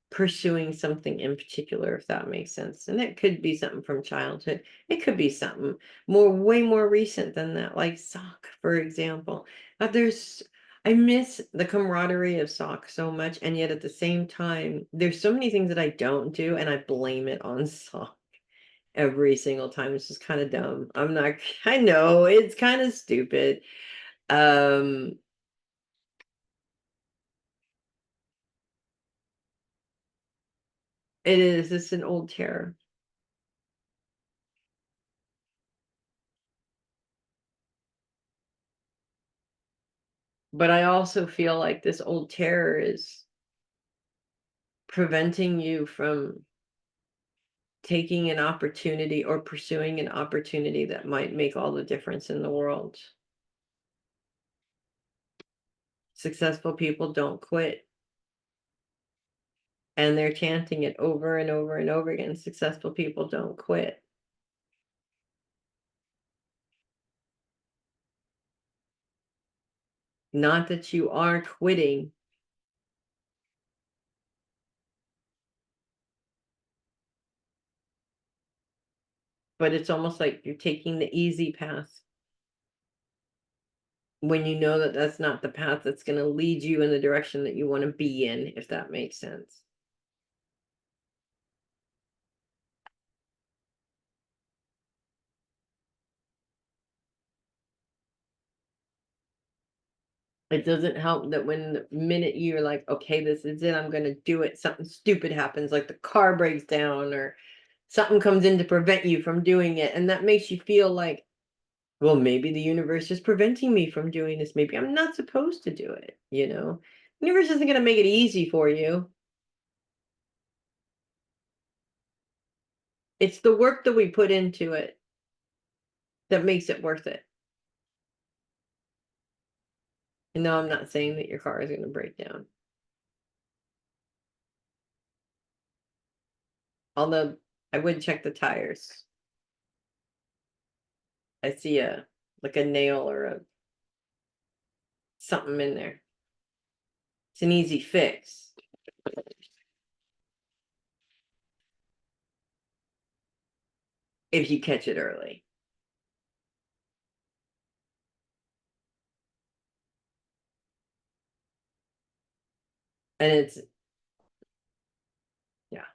pursuing something in particular, if that makes sense. And it could be something from childhood. It could be something way more recent than that, like sock, for example. But I miss the camaraderie of sock so much, and yet at the same time, there's so many things that I don't do, and I blame it on sock every single time. It's just kind of dumb. I know it's kind of stupid. Um, it is. It's an old terror. But I also feel like this old terror is preventing you from taking an opportunity or pursuing an opportunity that might make all the difference in the world. Successful people don't quit. And they're chanting it over and over and over again. Successful people don't quit. Not that you are quitting, but it's almost like you're taking the easy path when you know that that's not the path that's going to lead you in the direction that you want to be in, if that makes sense. It doesn't help that when the minute you're like, okay, this is it, I'm going to do it, something stupid happens, like the car breaks down or something comes in to prevent you from doing it. And that makes you feel like, well, maybe the universe is preventing me from doing this. Maybe I'm not supposed to do it, you know? The universe isn't going to make it easy for you. It's the work that we put into it that makes it worth it. And no, I'm not saying that your car is going to break down. Although I would check the tires. I see like a nail or a something in there. It's an easy fix if you catch it early. And it's, yeah,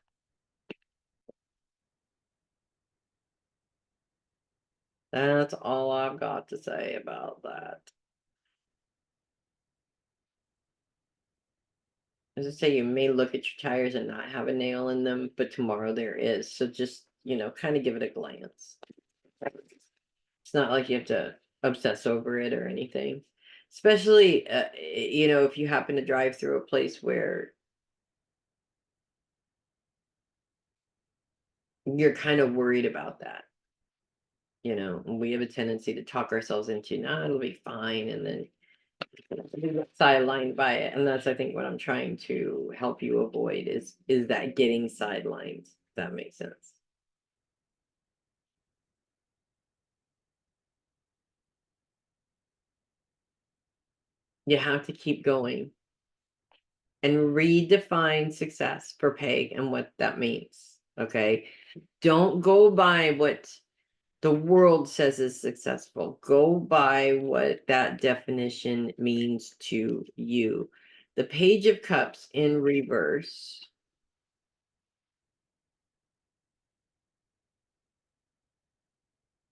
that's all I've got to say about that. As I say, you may look at your tires and not have a nail in them, but tomorrow there is. So just, kind of give it a glance. It's not like you have to obsess over it or anything. Especially, if you happen to drive through a place where you're kind of worried about that. We have a tendency to talk ourselves into, nah, it'll be fine. And then we get sidelined by it. And that's, I think, what I'm trying to help you avoid is that getting sidelined. If that makes sense. You have to keep going and redefine success for Peg and what that means. Okay. Don't go by what the world says is successful. Go by what that definition means to you. The Page of Cups in reverse.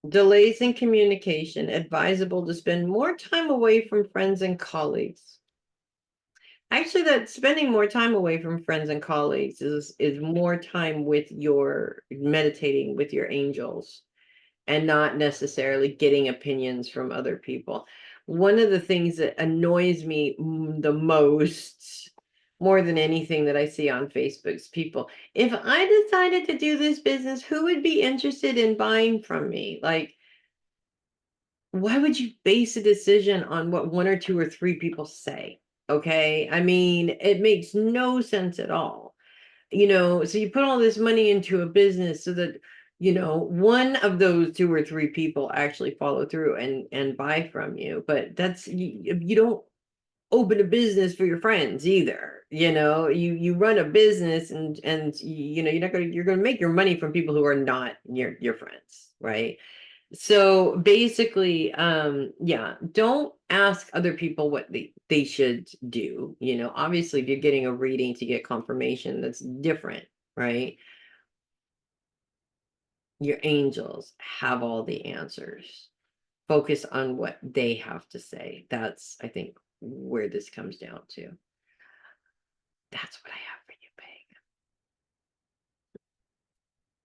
Delays in communication, advisable to spend more time away from friends and colleagues. Actually, that spending more time away from friends and colleagues is more time with your meditating with your angels and not necessarily getting opinions from other people. One of the things that annoys me the most, more than anything that I see on Facebook, is people, if I decided to do this business, who would be interested in buying from me? Like, why would you base a decision on what one or two or three people say? Okay. I mean, it makes no sense at all. So you put all this money into a business so that, one of those two or three people actually follow through and buy from you. But that's, you don't open a business for your friends either. You run a business and you're going to make your money from people who are not your friends, right? So basically, yeah, don't ask other people what they should do. Obviously, if you're getting a reading to get confirmation, that's different, right? Your angels have all the answers. Focus on what they have to say. That's, I think, where this comes down to. That's what I have for you, Peg.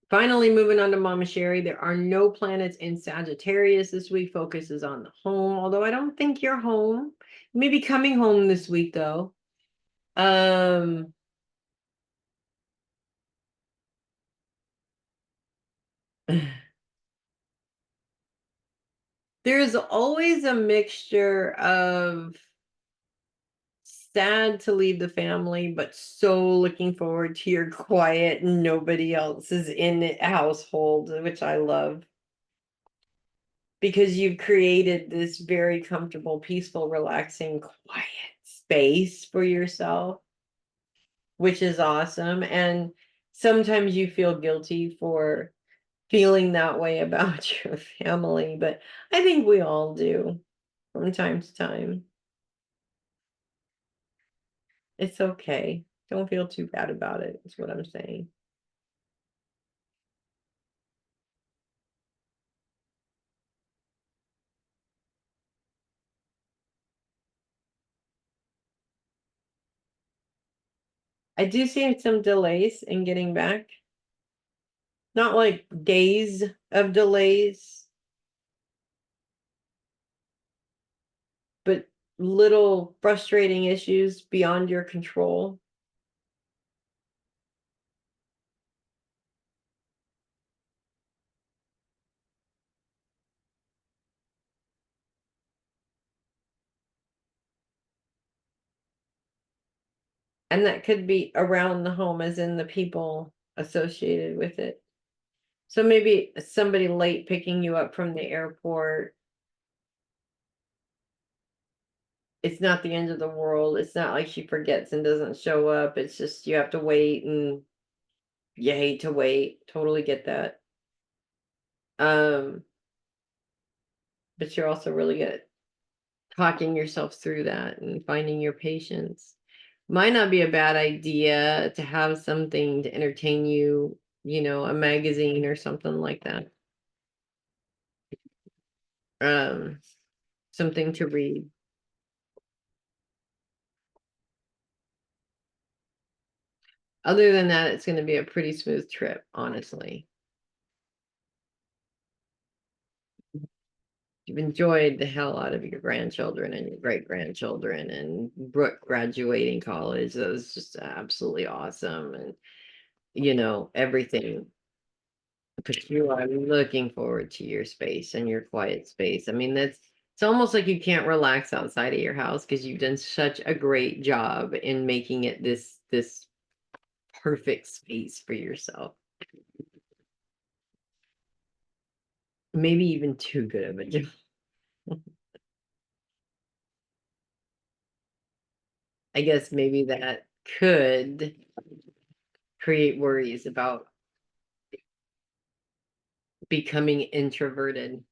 Finally, moving on to Mama Sherri, there are no planets in Sagittarius this week. Focus is on the home, although I don't think you're home. maybe coming home this week though. Um, there's always a mixture of sad to leave the family, but so looking forward to your quiet, nobody else is in it household, which I love. Because you've created this very comfortable, peaceful, relaxing, quiet space for yourself, which is awesome. And sometimes you feel guilty for feeling that way about your family, but I think we all do from time to time. It's okay. Don't feel too bad about it, is what I'm saying. I do see some delays in getting back. Not like days of delays, but little frustrating issues beyond your control. And that could be around the home, as in the people associated with it. So maybe somebody late picking you up from the airport. It's not the end of the world. It's not like she forgets and doesn't show up. It's just you have to wait and you hate to wait. Totally get that. Um, but you're also really good at talking yourself through that and finding your patience. Might not be a bad idea to have something to entertain you, a magazine or something like that. Um, something to read. Other than that, it's going to be a pretty smooth trip, honestly. You've enjoyed the hell out of your grandchildren and your great grandchildren, and Brooke graduating college. That was just absolutely awesome. And, everything. But you are looking forward to your space and your quiet space. I mean, it's almost like you can't relax outside of your house because you've done such a great job in making it this perfect space for yourself. Maybe even too good of a job. I guess maybe that could create worries about becoming introverted.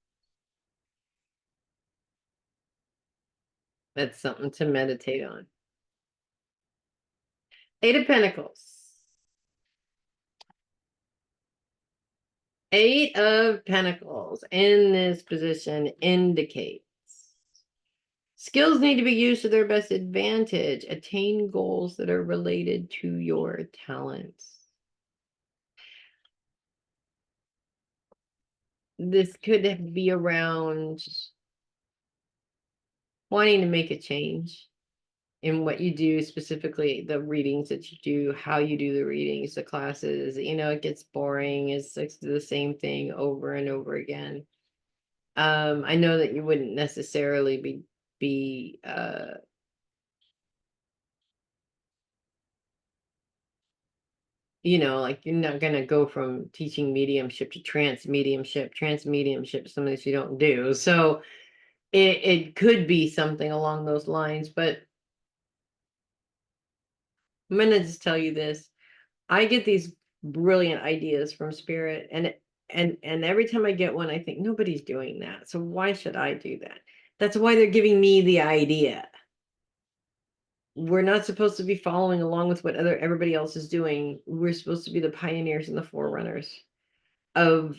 That's something to meditate on. Eight of Pentacles. Eight of Pentacles in this position indicates skills need to be used to their best advantage. Attain goals that are related to your talents. This could be around wanting to make a change in what you do, specifically the readings that you do, how you do the readings, the classes. It gets boring. It's like the same thing over and over again. I know that you wouldn't necessarily be like you're not gonna go from teaching mediumship to trance mediumship, something that you don't do. So it could be something along those lines, but I'm gonna just tell you this. I get these brilliant ideas from spirit, and every time I get one, I think nobody's doing that. So why should I do that? That's why they're giving me the idea. We're not supposed to be following along with what everybody else is doing. We're supposed to be the pioneers and the forerunners of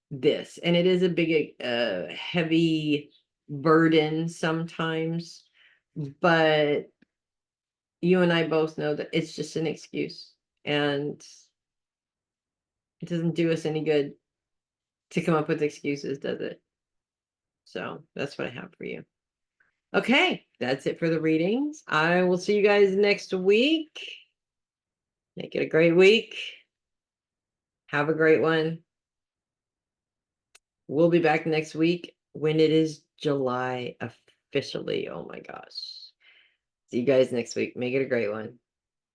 this. And it is a big heavy burden sometimes, but you and I both know that it's just an excuse, and it doesn't do us any good to come up with excuses, does it? So that's what I have for you. Okay, that's it for the readings. I will see you guys next week. Make it a great week. Have a great one. We'll be back next week when it is July officially. Oh my gosh. See you guys next week. Make it a great one.